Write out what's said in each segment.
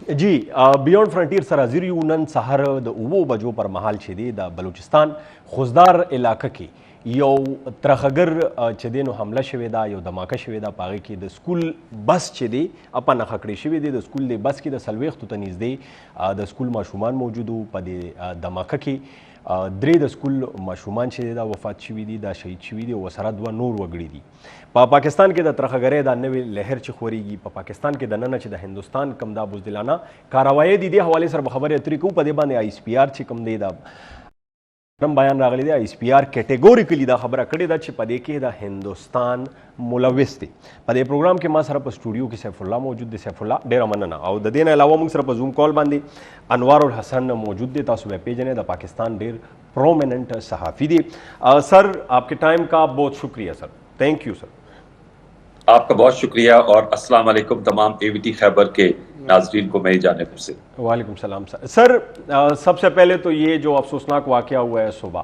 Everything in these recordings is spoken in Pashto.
جی بیونڈ فرنٹیر سرازیر یو نن سهار د 9 بجو پر مهال چې دی د بلوچستان خوزدار علاقه کې یو ترخګر چې دی نو حمله شوې ده، یو دماکه شوې ده، په هغې کې د سکول بس چې دی اپه نښه کړې شوې دی. د سکول د بس کې د 40 ته نږدې د سکول ماشومان موجود وو. په دې دماکه کې درې د سکول ماشومان چې دی دا وفات شوي دي، دا شهید شوي دي، او ورسره 2 نور وګړي دي. په پاکستان کې د ترخګرۍ دا نوې لهر چې خورېږي، په پاکستان کې دننه چې د هندوستان کم دا بزدلانه کاروایي دي، دې حوالې سره به خبرې اترې کوو. په دې باندې آی اس پی آر چې کوم دی دا نرم بیان راغلی دی، آی اس پی آر کیټګوریکلی دا خبره کړې ده چې په دې کې د هندوستان ملوث دی. په دې پروګرام کې ما سره په سټوډیو کې سیف الله موجود دی. سیف الله ډېره مننه. او د دې نه علاوه موږ سره په زوم کال باندې انوار الحسن موجود دی. تاسو به پیژنئ، د پاکستان ډېر پرومیننٹ صحافی دی. سر آپ کے ٹائم کا بہت شکریہ سر. تھینک یو سر. آپ کا بہت شکریہ اور السلام علیکم تمام اے وی ٹی خیبر کے ناظرین کو میری جانب سے. وعلیکم السلام سر. سر سب سے پہلے تو یہ جو افسوسناک واقعہ ہوا ہے صبح،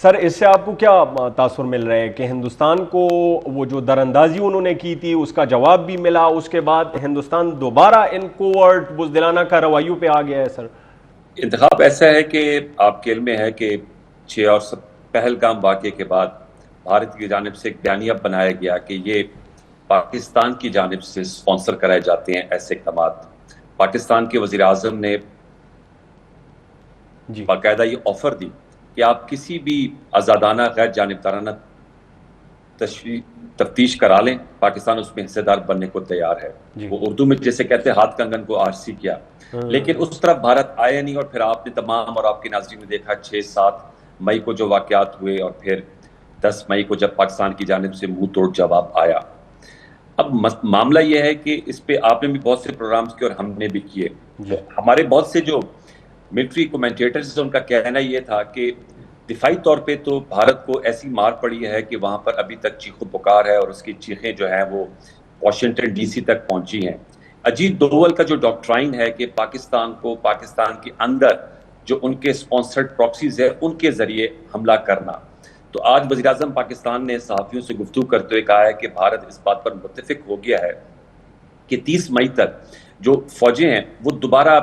سر اس سے آپ کو کیا تاثر مل رہے ہیں کہ ہندوستان کو وہ جو دراندازی انہوں نے کی تھی اس کا جواب بھی ملا، اس کے بعد ہندوستان دوبارہ ان کوورٹ بزدلانہ کارروائیوں پہ آ گیا ہے؟ سر انتخاب ایسا ہے کہ آپ کے علم میں ہے کہ 6 اور پہلگام واقعے کے بعد بھارت کی جانب سے ایک بیانیہ بنایا گیا کہ یہ پاکستان کی جانب سے سپانسر کرائے جاتے ہیں ایسے اقدامات. پاکستان کے وزیر اعظم نے باقاعدہ یہ آفر دی کہ آپ کسی بھی آزادانہ غیر جانبدارانہ تفتیش کرا لیں، پاکستان اس میں حصے دار بننے کو تیار ہے. وہ اردو میں جیسے کہتے ہیں ہاتھ کنگن کو آرسی کیا، لیکن اس طرف بھارت آیا نہیں. اور پھر آپ نے تمام اور آپ کے ناظرین نے دیکھا 6-7 مئی کو جو واقعات ہوئے اور پھر 10 مئی کو جب پاکستان کی جانب سے منہ توڑ جواب آیا. اب معاملہ یہ ہے کہ اس پہ آپ نے بھی بہت سے پروگرامز کیے اور ہم نے بھی کیے. ہمارے بہت سے جو ملٹری کومنٹیٹرز ان کا کہنا یہ تھا کہ دفاعی طور پہ تو بھارت کو ایسی مار پڑی ہے کہ وہاں پر ابھی تک چیخ و پکار ہے اور اس کی چیخیں جو ہیں وہ واشنگٹن ڈی سی تک پہنچی ہیں. اجیت دوول کا جو ڈاکٹرائن ہے کہ پاکستان کو پاکستان کے اندر جو ان کے سپانسرڈ پراکسیز ہے ان کے ذریعے حملہ کرنا. تو آج وزیر اعظم پاکستان نے صحافیوں سے گفتگو کرتے ہوئے کہا ہے کہ بھارت اس بات پر متفق ہو گیا ہے کہ 30 مئی تک جو فوجیں ہیں وہ دوبارہ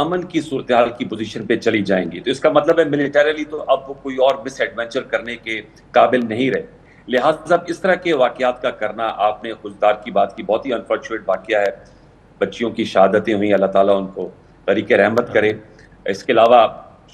امن کی صورتحال کی پوزیشن پہ چلی جائیں گی. تو اس کا مطلب ہے ملیٹریلی تو اب وہ کوئی اور مس ایڈونچر کرنے کے قابل نہیں رہے. لہٰذا اس طرح کے واقعات کا کرنا، آپ نے خوزدار کی بات کی، بہت ہی انفارچونیٹ واقعہ ہے. بچیوں کی شہادتیں ہوئیں، اللہ تعالیٰ ان کو طریق رحمت کرے. اس کے علاوہ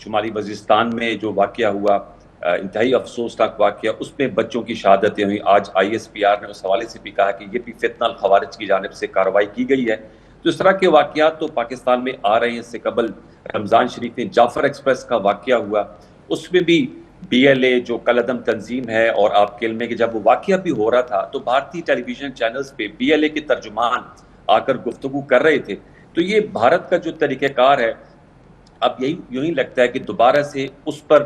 شمالی وزیرستان میں جو واقعہ ہوا انتہائی افسوسناک واقعہ، اس میں بچوں کی شہادتیں ہوئیں. آج آئی ایس پی آر نے اس حوالے سے بھی کہا کہ یہ بھی فتنہ الخوارج کی جانب سے کارروائی کی گئی ہے. تو اس طرح کے واقعات تو پاکستان میں آ رہے ہیں. اس سے قبل رمضان شریف میں جعفر ایکسپریس کا واقعہ ہوا، اس میں بھی بی ایل اے جو کل عدم تنظیم ہے، اور آپ کے علم میں کہ جب وہ واقعہ بھی ہو رہا تھا تو بھارتی ٹیلی ویژن چینلز پہ بی ایل اے کے ترجمان آ کر گفتگو کر رہے تھے. تو یہ بھارت کا جو طریقہ کار ہے اب یوں ہی لگتا ہے کہ دوبارہ سے اس پر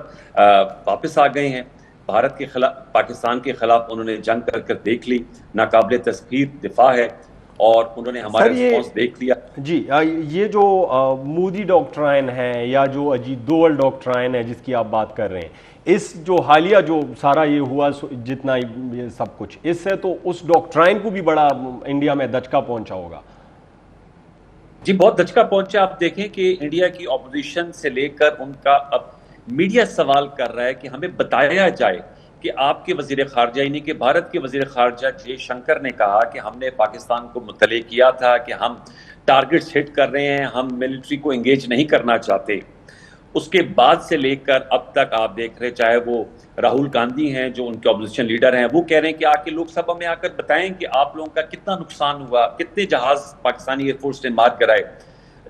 واپس آ گئے ہیں. بھارت کے خلاف، پاکستان کے خلاف انہوں نے جنگ کر کر دیکھ لی، ناقابل تسخیر دفاع ہے اور انہوں نے ہمارا رسپانس دیکھ لیا. جی یہ جو مودی ڈاکٹرائن ہے یا جو اجیت دوول ڈاکٹرائن ہے جس کی آپ بات کر رہے ہیں، اس جو حالیہ جو سارا یہ ہوا جتنا یہ سب کچھ، اس سے تو اس ڈاکٹرائن کو بھی بڑا انڈیا میں دھچکا پہنچا ہوگا. جی بہت دھچکا پہنچا. آپ دیکھیں کہ انڈیا کی اپوزیشن سے لے کر ان کا اب میڈیا سوال کر رہا ہے کہ ہمیں بتایا جائے کہ آپ کے وزیر خارجہ، یعنی کہ بھارت کے وزیر خارجہ جے شنکر نے کہا کہ ہم نے پاکستان کو مطلع کیا تھا کہ ہم ٹارگٹس ہٹ کر رہے ہیں، ہم ملٹری کو انگیج نہیں کرنا چاہتے. اس کے بعد سے لے کر اب تک آپ دیکھ رہے، چاہے وہ راہل گاندھی ہیں جو ان کے اپوزیشن لیڈر ہیں، وہ کہہ رہے ہیں کہ آ کے لوک سبھا میں آ کر بتائیں کہ آپ لوگوں کا کتنا نقصان ہوا، کتنے جہاز پاکستانی ایئر فورس نے مار کرائے.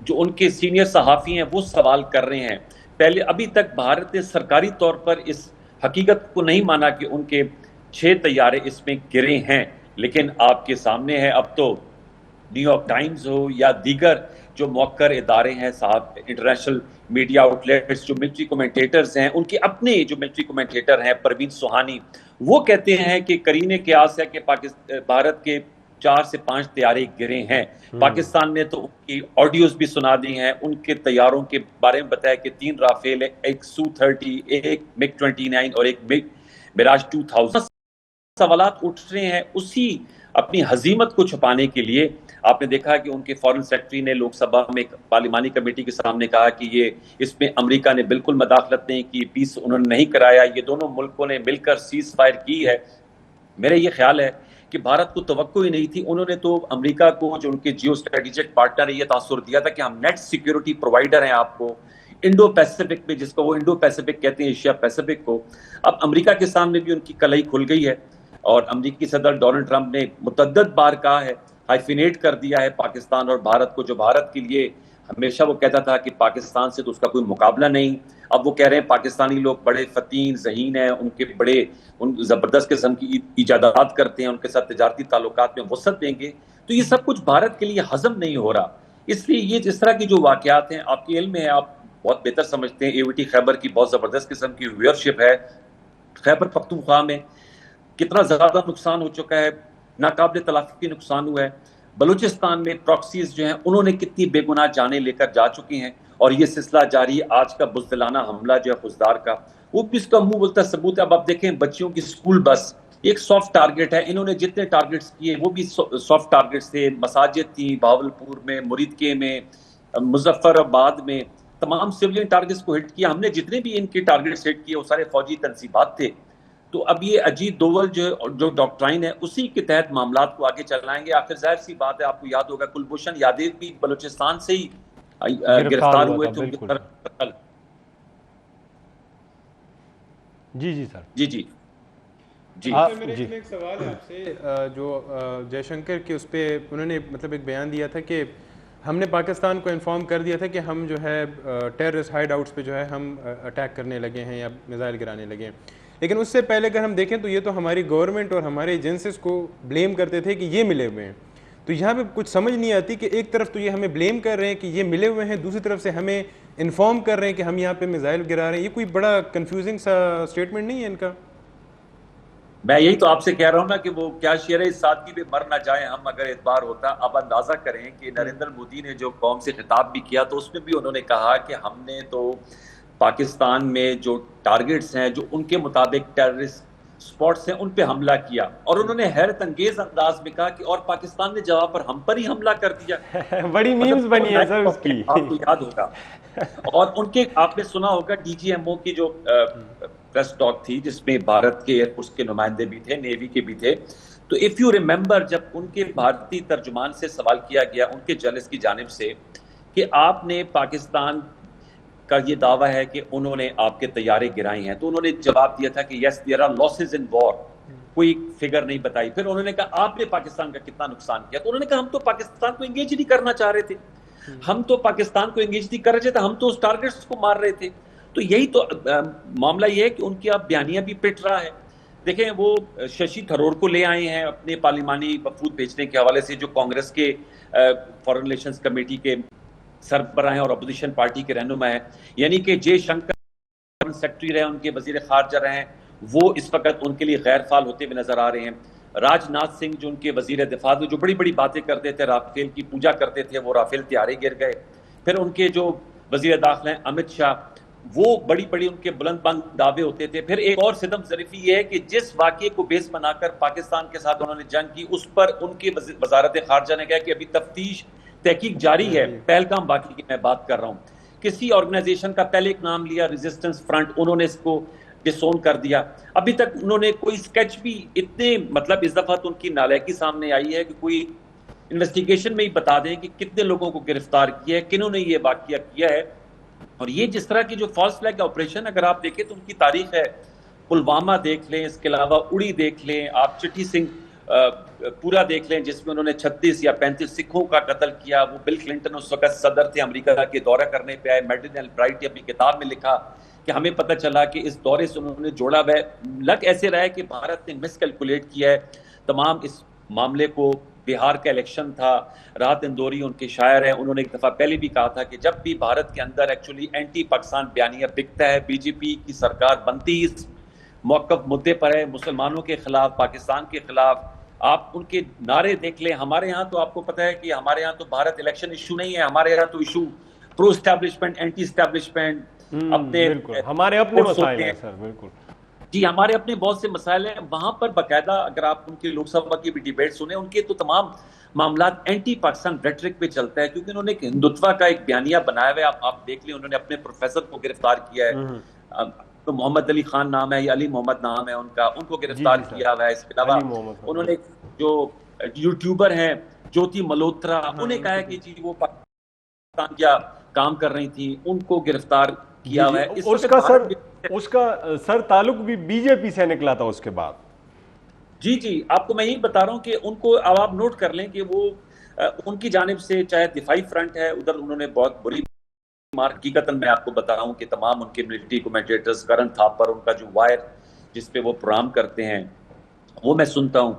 جو ان کے سینئر صحافی ہیں وہ سوال کر رہے ہیں. پہلے ابھی تک بھارت نے سرکاری طور پر اس حقیقت کو نہیں مانا کہ ان کے 6 طیارے اس میں گرے ہیں، لیکن آپ کے سامنے ہے. اب تو نیو یارک ٹائمز ہو یا دیگر جو موقر ادارے ہیں، صاحب انٹرنیشنل میڈیا آؤٹ لیٹس، جو ملٹری کومنٹیٹرز ہیں، ان کے اپنے جو ملٹری کومنٹیٹر ہیں پروین سوہانی، وہ کہتے ہیں کہ قرینِ قیاس ہے کہ بھارت کے 4 سے 5 طیارے گرے ہیں. پاکستان نے تو ان کی آڈیوز بھی سنا دی ہیں، ان کے طیاروں کے بارے میں بتایا کہ 3 رافیل ہیں، ایک سو-30، ایک مگ 29 اور ایک میراج 2000. سوالات اٹھ رہے ہیں اسی اپنی ہزیمت کو چھپانے کے لیے. آپ نے دیکھا کہ ان کے فارن سیکرٹری نے لوک سبھا میں پارلیمانی کمیٹی کے سامنے کہا کہ اس میں امریکہ نے بالکل مداخلت نہیں کی، پیس انہوں نے نہیں کرایا، یہ دونوں ملکوں نے مل کر سیز فائر کی ہے۔ میرا یہ خیال ہے کہ بھارت کو توقع ہی نہیں تھی، انہوں نے تو امریکہ کو جو ان کے جیو اسٹریٹجک پارٹنر ہے یہ تاثر دیا تھا کہ ہم نیٹ سیکیورٹی پرووائڈر ہیں آپ کو انڈو پیسیفک میں، جس کو وہ انڈو پیسیفک کہتے ہیں ایشیا پیسیفک کو۔ اب امریکہ کے سامنے بھی ان کی کلائی کھل گئی ہے، اور امریکی صدر ڈونلڈ ٹرمپ نے متعدد بار کہا ہے، ہائفینیٹ کر دیا ہے پاکستان اور بھارت کو، جو بھارت کے لیے ہمیشہ وہ کہتا تھا کہ پاکستان سے تو اس کا کوئی مقابلہ نہیں۔ اب وہ کہہ رہے ہیں پاکستانی لوگ بڑے فتین ذہین ہیں، ان کے بڑے زبردست قسم کی ایجادات کرتے ہیں، ان کے ساتھ تجارتی تعلقات میں وسعت دیں گے، تو یہ سب کچھ بھارت کے لیے ہضم نہیں ہو رہا۔ اس لیے یہ جس طرح کی جو واقعات ہیں، آپ کے علم میں ہے، آپ بہت بہتر سمجھتے ہیں، اے وی ٹی خیبر کی بہت زبردست قسم کی ویورشپ ہے، خیبر پختونخوا میں کتنا زیادہ نقصان ہو چکا ہے، ناقابل تلافی نقصان ہوا ہے۔ بلوچستان میں پراکسیز جو ہیں انہوں نے کتنی بے گناہ جانیں لے کر جا چکی ہیں، اور یہ سلسلہ جاری ہے۔ آج کا بزدلانہ حملہ جو ہے خزدار کا، وہ بھی اس کا منہ بولتا ثبوت ہے۔ اب آپ دیکھیں بچیوں کی اسکول بس ایک سافٹ ٹارگٹ ہے، انہوں نے جتنے ٹارگٹس کیے وہ بھی سافٹ ٹارگٹس تھے، مساجد تھیں بہاولپور میں، مریدکے میں، مظفر آباد میں، تمام سویلین ٹارگٹس کو ہٹ کیا۔ ہم نے جتنے بھی ان کے ٹارگٹس ہٹ کیے وہ سارے فوجی تنصیبات تھے۔ تو اب یہ اجیت دوول جو ڈاکٹرائن ہے اسی کے تحت معاملات کو آگے چلائیں گے۔ آخر ظاہر سی بات ہے، آپ کو یاد ہوگا کلبھوشن یادیو بھی بلوچستان سے ہی گرفتار ہوئے تھے۔ جی جی سر، جی جی جی میرے ایک سوال ہے آپ سے، جو جے شنکر کے اس پہ انہوں نے مطلب ایک بیان دیا تھا کہ ہم نے پاکستان کو انفارم کر دیا تھا کہ ہم جو ہے ٹیررسٹ ہائیڈ آؤٹس پہ جو ہے ہم اٹیک کرنے لگے ہیں یا میزائل گرانے لگے ہیں، لیکن اس سے پہلے اگر ہم دیکھیں تو یہ تو ہماری گورنمنٹ اور ہمارے ایجنسیز کو بلیم کرتے تھے کہ یہ ملے ہوئے ہیں۔ تو یہاں پہ کچھ سمجھ نہیں آتی کہ ایک طرف تو یہ ہمیں بلیم کر رہے ہیں کہ یہ ملے ہوئے ہیں، دوسری طرف سے ہمیں انفارم کر رہے ہیں کہ ہم یہاں پہ میزائل گرا رہے ہیں۔ یہ کوئی بڑا کنفیوزنگ سا اسٹیٹمنٹ نہیں ہے ان کا؟ میں یہی تو آپ سے کہہ رہا ہوں نا کہ وہ کیا شعر ہے، اس سادگی پہ مر نہ جائیں ہم اگر اعتبار ہوتا۔ اب اندازہ کریں کہ نریندر مودی نے جو قوم سے خطاب بھی کیا تو اس میں بھی انہوں نے کہا کہ ہم نے تو پاکستان میں جو ٹارگٹس ہیں جو ان کے مطابق ٹیررسٹ سپاٹس ہیں ان پہ حملہ کیا، اور انہوں نے حیرت انگیز انداز میں کہا کہ اور پاکستان نے جواب پر ہم پر ہی حملہ کر دیا۔ بڑی میمز بنی ہے سر اس کی، آپ کو یاد ہوگا۔ اور ان کے آپ نے سنا ہوگا ڈی جی ایم او کی جو پریس ٹاک تھی جس میں بھارت کے ایئر فورس کے نمائندے بھی تھے، نیوی کے بھی تھے، تو اف یو ریممبر جب ان کے بھارتی ترجمان سے سوال کیا گیا ان کے جرنلسٹ کی جانب سے کہ آپ نے پاکستان کا یہ دعویٰ ہے کہ انہوں نے آپ کے طیارے گرائے ہیں، تو انہوں نے جواب دیا تھا کہ یس دیر آر لاسز ان وار، کوئی فگر نہیں بتائی۔ پھر انہوں نے کہا آپ نے پاکستان کا کتنا نقصان کیا، تو انہوں نے کہا ہم تو پاکستان کو انگیج نہیں کرنا چاہ رہے تھے، ہم تو پاکستان کو انگیج نہیں کر رہے تھے، ہم تو اس ٹارگٹس کو مار رہے تھے۔ تو یہی تو معاملہ یہ ہے کہ ان کی اب بیانیہ بھی پٹ رہا ہے۔ دیکھیں وہ ششی تھرور کو لے آئے ہیں اپنے پارلیمانی وفود بھیجنے کے حوالے سے، جو کانگریس کے فارن ریلیشنز کمیٹی کے سربراہ ہیں اور اپوزیشن پارٹی کے رہنما ہیں، یعنی کہ جے شنکر فارن سیکرٹری رہے، ان کے وزیر خارجہ رہے ہیں، وہ اس وقت ان کے لیے غیر فعال ہوتے ہوئے نظر آ رہے ہیں۔ راج ناتھ سنگھ جو ان کے وزیر دفاع تھے، جو بڑی بڑی باتیں کرتے تھے، رافیل کی پوجا کرتے تھے، وہ رافیل طیارے گر گئے۔ پھر ان کے جو وزیر داخلہ ہیں امت شاہ، وہ بڑی بڑی ان کے بلند بلند دعوے ہوتے تھے۔ پھر ایک اور ستم ظریفی یہ ہے کہ جس واقعے کو بیس بنا کر پاکستان کے ساتھ انہوں نے جنگ کی، اس پر ان کی وزارت خارجہ نے کہا کہ ابھی تفتیش تحقیق جاری ہے۔ پہلگام واقعے کی میں بات کر رہا ہوں، کسی آرگنائزیشن کا پہلے ایک نام لیا ریزسٹنس فرنٹ، انہوں نے اس کو ڈسون کر دیا۔ ابھی تک انہوں نے کوئی سکیچ بھی اتنے مطلب اس دفعہ تو ان کی نالائکی سامنے آئی ہے کہ کوئی انویسٹیگیشن میں ہی بتا دیں کہ کتنے لوگوں کو گرفتار کیا ہے، کنہوں نے یہ واقعہ کیا ہے۔ اور یہ جس طرح کی جو فالس فلیگ آپریشن اگر آپ دیکھیں تو ان کی تاریخ ہے، پلوامہ دیکھ لیں، اس کے علاوہ اڑی دیکھ لیں، آپ چٹھی سنگھ پورا دیکھ لیں جس میں انہوں نے 36 یا 35 سکھوں کا قتل کیا۔ وہ بل کلنٹن اس وقت صدر تھے، امریکہ کے دورہ کرنے پہ آئے۔ میڈلن البرائٹ نے اپنی کتاب میں لکھا کہ ہمیں پتہ چلا کہ اس دورے سے انہوں نے جوڑا ہے، لگ ایسے رہا ہے کہ بھارت نے مس کیلکولیٹ کیا ہے تمام اس معاملے کو۔ بہار کا الیکشن تھا، راحت اندوری ان کے شاعر ہیں، انہوں نے ایک دفعہ پہلے بھی کہا تھا کہ جب بھی بھارت کے اندر ایکچولی اینٹی پاکستان بیانیہ بکتا ہے، بی جے پی کی سرکار بنتی اس موقف مدے پر ہے، مسلمانوں کے خلاف، پاکستان کے خلاف۔ آپ ان کے نعرے دیکھ لیں۔ ہمارے ہاں تو آپ کو پتہ ہے کہ ہمارے ہاں تو بھارت الیکشن ایشو نہیں ہے، ہمارے ہاں تو ایشو پرو اسٹیبلشمنٹ، اینٹی اسٹیبلشمنٹ، اپنے ہمارے اپنے مسائل ہیں سر۔ بالکل جی، ہمارے اپنے بہت سے مسائل ہیں وہاں پر۔ باقاعدہ اگر آپ ان کے لوک سبھا کی بھی ڈیبیٹ سنیں، ان کے تو تمام معاملات اینٹی پاکستان ریٹرک پہ چلتا ہے، کیونکہ انہوں نے ایک ہندوتوا کا ایک بیانیہ بنایا ہوا ہے. آپ دیکھ لیں، انہوں نے اپنے پروفیسر کو گرفتار کیا ہے، تو محمد علی خان نام ہے یا علی محمد نام ہے ان کا، ان کو گرفتار کیا ہوا ہے. اس کے علاوہ انہوں نے جو یوٹیوبر ہیں جوتی ملہوترا، انہیں کہا ہے کہ جی وہ پاکستان کیا کام کر رہی تھی، ان کو گرفتار کیا ہوا ہے. اس کا سر تعلق بھی بی جے پی سے نکلا تھا اس کے بعد. جی آپ کو میں یہی بتا رہا ہوں کہ ان کو اب آپ نوٹ کر لیں کہ وہ ان کی جانب سے چاہے دفاعی فرنٹ ہے، ادھر انہوں نے بہت بری حقیقتاً میں آپ کو بتا رہا ہوں کہ تمام ان کے ملٹری کومنٹیٹرز، کرن تھاپر، ان کا جو وائر جس پہ وہ پروگرام کرتے ہیں وہ میں سنتا ہوں،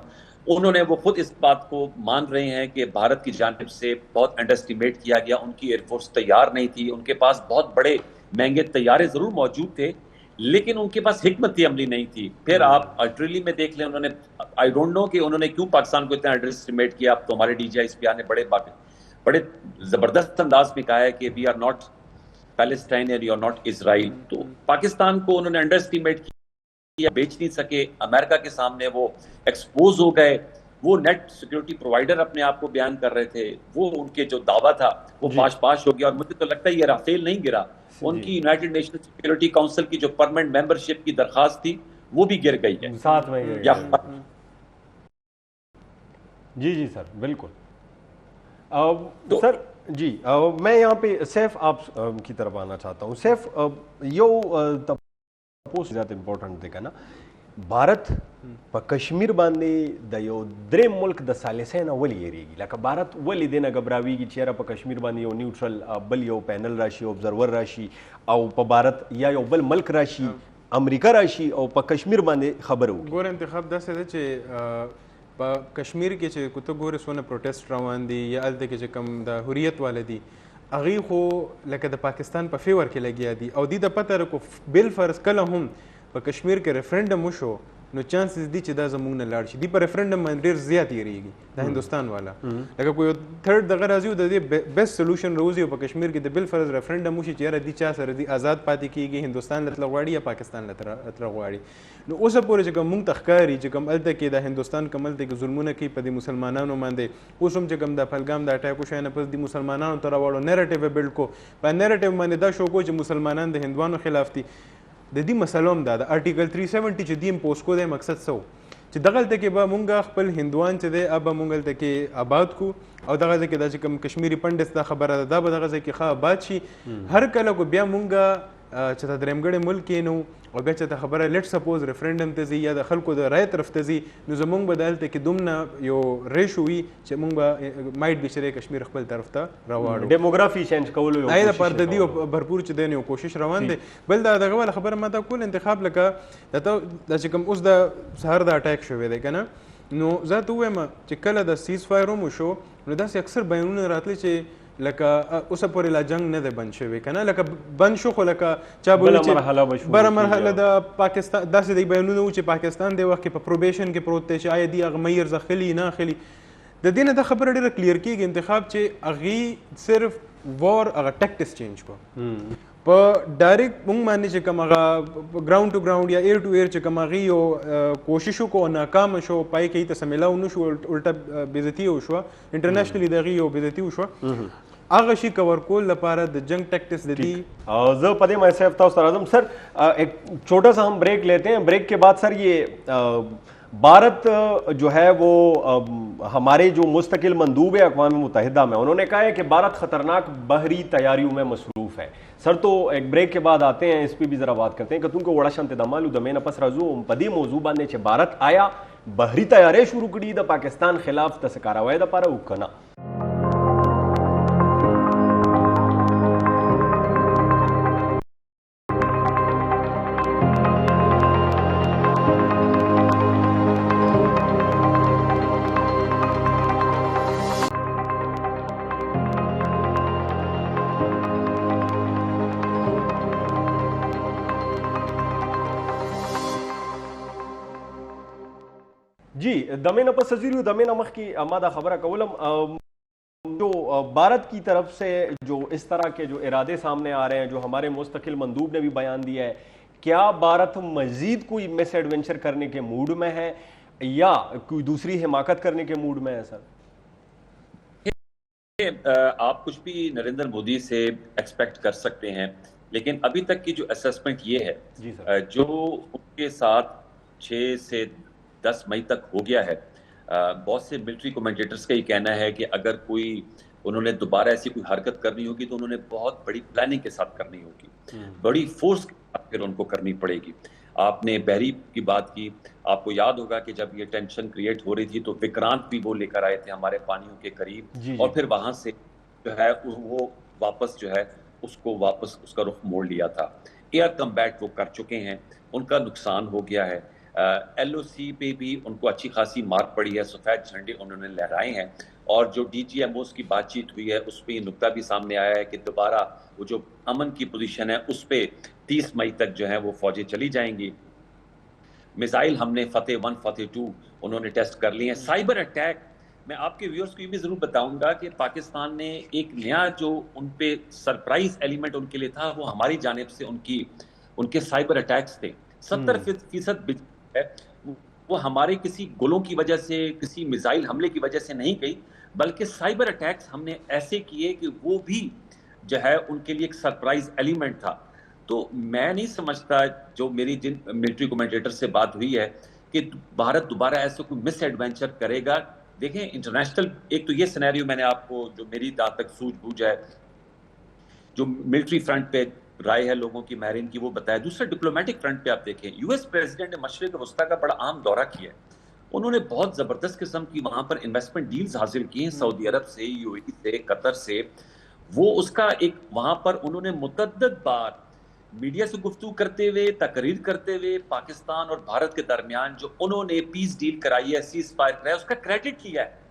انہوں نے وہ خود اس بات کو مان رہے ہیں کہ بھارت کی جانب سے بہت انڈر اسٹیمیٹ کیا گیا. ان کی ایئر فورس تیار نہیں تھی، ان کے پاس بہت بڑے مہنگے طیارے ضرور موجود تھے لیکن ان کے پاس حکمت عملی نہیں تھی. پھر آپ آسٹریلیا میں دیکھ لیں، انہوں نے آئی ڈونٹ نو کہ انہوں نے کیوں پاکستان کو اتنا انڈر اسٹیمیٹ کیا. اب تو ہمارے ڈی جی آئی ایس پی آر نے بڑے زبردست انداز میں کہا ہے کہ وی آر ناٹ پیلسٹائن اینڈ یو آر ناٹ اسرائیل. تو پاکستان کو انہوں نے انڈر اسٹیمیٹ کیا، بیچ نہیں سکے. امریکہ کے سامنے وہ ایکسپوز ہو گئے. وہ نیٹ سیکیورٹی پرووائڈر اپنے آپ کو بیان کر رہے تھے، وہ ان کے جو دعویٰ تھا وہ پاش ہو گیا. اور مجھے تو لگتا ہے یہ رافیل نہیں گرا، ان کی یونائٹڈ نیشن سیکیورٹی کونسل کی جو پرماننٹ ممبرشپ کی درخواست تھی وہ بھی گر گئی ہے. ساتھ میں جی سر بالکل. سر جی میں یہاں پہ سیف آپ کی طرف آنا چاہتا ہوں. سیف یو تپوس زیادہ امپورٹنٹ دی کنه بھارت په کشمیر باندې د یو درې ملک د ثالثه نه ولې یریږي؟ لکه بھارت ولې دې نه غبراویږي چې یاره په کشمیر باندې یو نیوټرل بل یو پینل راشي، ابزرور راشي، او په بھارت یا یو بل ملک راشي، امریکا راشي او په کشمیر باندې خبرو ګور انتخاب داسې ده چې په کشمیر کې چې کوته ګورې سونه پروټیسټ روان دي یا الته کې چې کم د حریت والدي هغه خو لکه د پاکستان په فیور کې لګیا دي او د پته رکو بل فرض کله هم په کشمیر کې ریفرنډم وشو نو چانسز دي چې دا زموږ نه لاړ شي. دی په ریفرنډم باندې ډېر زیات یریږي د هندوستان والا، لکه کوئی تھرډ دغه راځي د دې بیسټ سولوشن روزي په کشمیر کې د بل فرض ریفرنډم وشي چې یاره دی چا سره دی آزاد پاتې کیږي، هندوستان لته غواړي یا پاکستان لته غواړي. نو اوسه پورې چې کوم مونږ تخکاری چې کوم الته کې د هندوستان کمل د ظلمونه کوي په د مسلمانانو باندې، اوس هم چې کوم د پهلګام د اٹیک وشو نه پس د مسلمانانو تر راوړو نیریټیو بلډ کو په نیریټیو باندې دا شو کو چې مسلمانان د هندوانو خلاف دي. د دې مسله هم دا د ارټیکل 370 چې دی امپوز کو د مقصد سو چې دغلته کې به مونږ خپل هندوان چې دی اب مونږ ته کې آباد کو او دغه ځکه دا چې کوم کشمیری پندس دا خبره ده دا به دغه ځکه ښه آباد شي. هر کله کو بیا مونږ چې د درېمګړې ملک نو او بیا چې ته خبره لیټ سپوز ریفرنډم ته ځي یا د خلکو د رای طرف ته ځي نو زمونږ به دلته کې دومره یو ریشو وي چې مونږ به مایټ بي چې کشمیر خپل طرف ته راوړو. ډیموګرافي چینج کولو یو د پر د دې بھرپور چې دی نو کوشش روان دی. بل دا دغه خبره ما ته کول انتخاب لکه د چې کوم اوس د سهار د اٹیک شوی دی کنه نو زه ته وایم چې کله د سیز فایر هم شو نو داسې اکثر بیانونه راتلی چې لکه اوسه پورې لا جنگ نه دی بند شوی کنه، لکه بند شو خو لکه چا بولی چې بره مرحله د پاکستان داسې دی بیانونه و چې پاکستان دی وخت کې په پروبیشن کې پروت دی چې آیا دی هغه میر زخلی نه خلی. د دې نه دا خبره ډېره کلیر کېږي انتخاب چې هغې صرف وار هغه ټیکټس چینج کو په ډایرکټ مونږ باندې چې کوم هغه ګراوند ټو ګراوند یا ایر ټو ایر چې کوم هغې یو کوشش وکړو ناکامه شو، پای کې ته سمیلاو نه شو، الټه بېزتي وشوه، انټرنیشنلي د هغې یو بېزتي وشوه. هغه شي کور کول لپاره د جنگ ٹیکٹکس دی. زه په دې مې سیف تاسو راځم. سر ایک چھوٹا سا ہم بریک لیتے ہیں، بریک کے بعد سر یہ بھارت جو ہے وہ ہمارے جو مستقل مندوب ہے اقوام متحدہ میں انہوں نے کہا ہے کہ بھارت خطرناک بحری تیاریوں میں مصروف ہے. سر تو ایک بریک کے بعد آتے ہیں، اس پہ بھی ذرا بات کرتے ہیں کہ تم کو وڑا شانت دمالو دمین پس رازو پدی موضوع باندې چې بھارت آیا بحری تیارې شروع کړي د پاکستان خلاف د سکاروای د پاره وکنه. جی دمین پس وزیرو دمین مخ کی ما دا خبرہ کولم جو بھارت کی طرف سے جو اس طرح کے جو ارادے سامنے آ رہے ہیں جو ہمارے مستقل مندوب نے بھی بیان دیا ہے، کیا بھارت مزید کوئی مس ایڈونچر کرنے کے موڈ میں ہے یا کوئی دوسری حماقت کرنے کے موڈ میں ہے؟ سر دیکھیں آپ کچھ بھی نریندر مودی سے ایکسپیکٹ کر سکتے ہیں، لیکن ابھی تک کی جو اسیسمنٹ یہ ہے جو ان کے ساتھ 6 سے 10 مئی تک ہو گیا ہے، بہت سے ملٹری کومنٹیٹرز کا یہ کہنا ہے کہ اگر کوئی انہوں نے دوبارہ ایسی کوئی حرکت کرنی ہوگی تو انہوں نے بہت بڑی پلاننگ کے ساتھ کرنی ہوگی، بڑی فورس کے ساتھ پھر ان کو کرنی پڑے گی۔ آپ نے بحری کی بات کی، آپ کو یاد ہوگا کہ جب یہ ٹینشن کریٹ ہو رہی تھی تو وکرانت بھی وہ لے کر آئے تھے ہمارے پانیوں کے قریب، اور پھر وہاں سے جو ہے وہ واپس جو ہے اس کو واپس اس کا رخ موڑ لیا تھا۔ ایئر کمبیٹ وہ کر چکے ہیں، ان کا نقصان ہو گیا ہے۔ ایل او سی پہ بھی ان کو اچھی خاصی مار پڑی ہے، سفید جھنڈے انہوں نے لہرائے ہیں، اور جو ڈی جی ایم اوز کی بات چیت ہوئی ہے اس پہ یہ نکتہ بھی سامنے آیا ہے کہ دوبارہ وہ جو امن کی پوزیشن ہے اس پہ 30 مئی تک جو ہے وہ فوجیں چلی جائیں گی۔ میزائل ہم نے فتح 1 فتح 2 انہوں نے ٹیسٹ کر لی ہیں۔ سائبر اٹیک میں آپ کے ویورز کو یہ بھی ضرور بتاؤں گا کہ پاکستان نے ایک نیا جو ان پہ سرپرائز ایلیمنٹ ان کے لیے تھا وہ ہماری جانب سے ان کے سائبر اٹیکس تھے۔ 70% ہے وہ ہمارے کسی گولوں کی وجہ سے، کسی میزائل حملے کی وجہ سے نہیں گئی، بلکہ سائبر اٹیکس ہم نے ایسے کیے کہ وہ بھی جو ہے ان کے لیے ایک سرپرائز ایلیمنٹ تھا۔ تو میں نہیں سمجھتا، جو میری جن ملٹری کومنٹیٹر سے بات ہوئی ہے، کہ بھارت دوبارہ ایسا کوئی مس ایڈونچر کرے گا۔ دیکھیں انٹرنیشنل ایک تو یہ سینیریو میں نے آپ کو جو میری جہاں تک سوجھ بوجھ ہے، جو ملٹری فرنٹ پہ رائے ہے لوگوں کی ماہرین کی وہ بتایا۔ دوسرا ڈپلومیٹک فرنٹ پہ آپ دیکھیں، یو ایس پریزیڈنٹ نے مشرق وسطیٰ کا بڑا عام دورہ کیا ہے، انہوں نے بہت زبردست قسم کی وہاں پر انویسٹمنٹ ڈیلز حاصل کی ہیں، سعودی عرب سے، یو اے ای سے، قطر سے۔ وہ اس کا ایک وہاں پر انہوں نے متعدد بار میڈیا سے گفتگو کرتے ہوئے، تقریر کرتے ہوئے پاکستان اور بھارت کے درمیان جو انہوں نے پیس ڈیل کرائی ہے، سیز فائر کرایا، اس کا کریڈٹ لیا ہے۔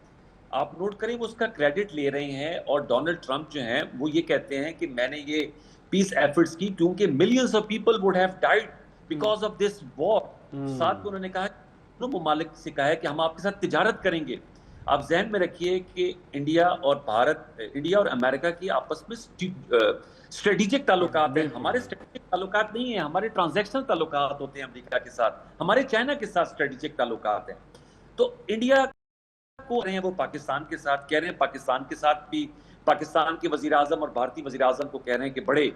آپ نوٹ کریں وہ اس کا کریڈٹ لے رہے ہیں، اور ڈونلڈ ٹرمپ جو ہیں وہ یہ کہتے ہیں کہ میں نے یہ پیس ایفرٹس کی کیونکہ ملینز آف پیپل وڈ ہیو ڈائیڈ بیکاز آف دس وار۔ ساتھ میں انہوں نے کہا دونوں ممالک سے کہا ہے کہ ہم آپ کے ساتھ تجارت کریں گے۔ آپ ذہن میں رکھیے کہ انڈیا اور امریکہ کی آپس میں اسٹریٹجک تعلقات ہیں، ہمارے اسٹریٹجک تعلقات نہیں ہیں، ہمارے ٹرانزیکشنل تعلقات ہوتے ہیں امریکہ کے ساتھ، ہمارے چائنا کے ساتھ اسٹریٹجک تعلقات ہیں۔ تو انڈیا کو رہے ہیں وہ پاکستان کے ساتھ کہہ رہے ہیں، پاکستان کے ساتھ بھی پاکستان کے وزیر اعظم اور بھارتی وزیر اعظم کو کہہ رہے ہیں کہ بڑے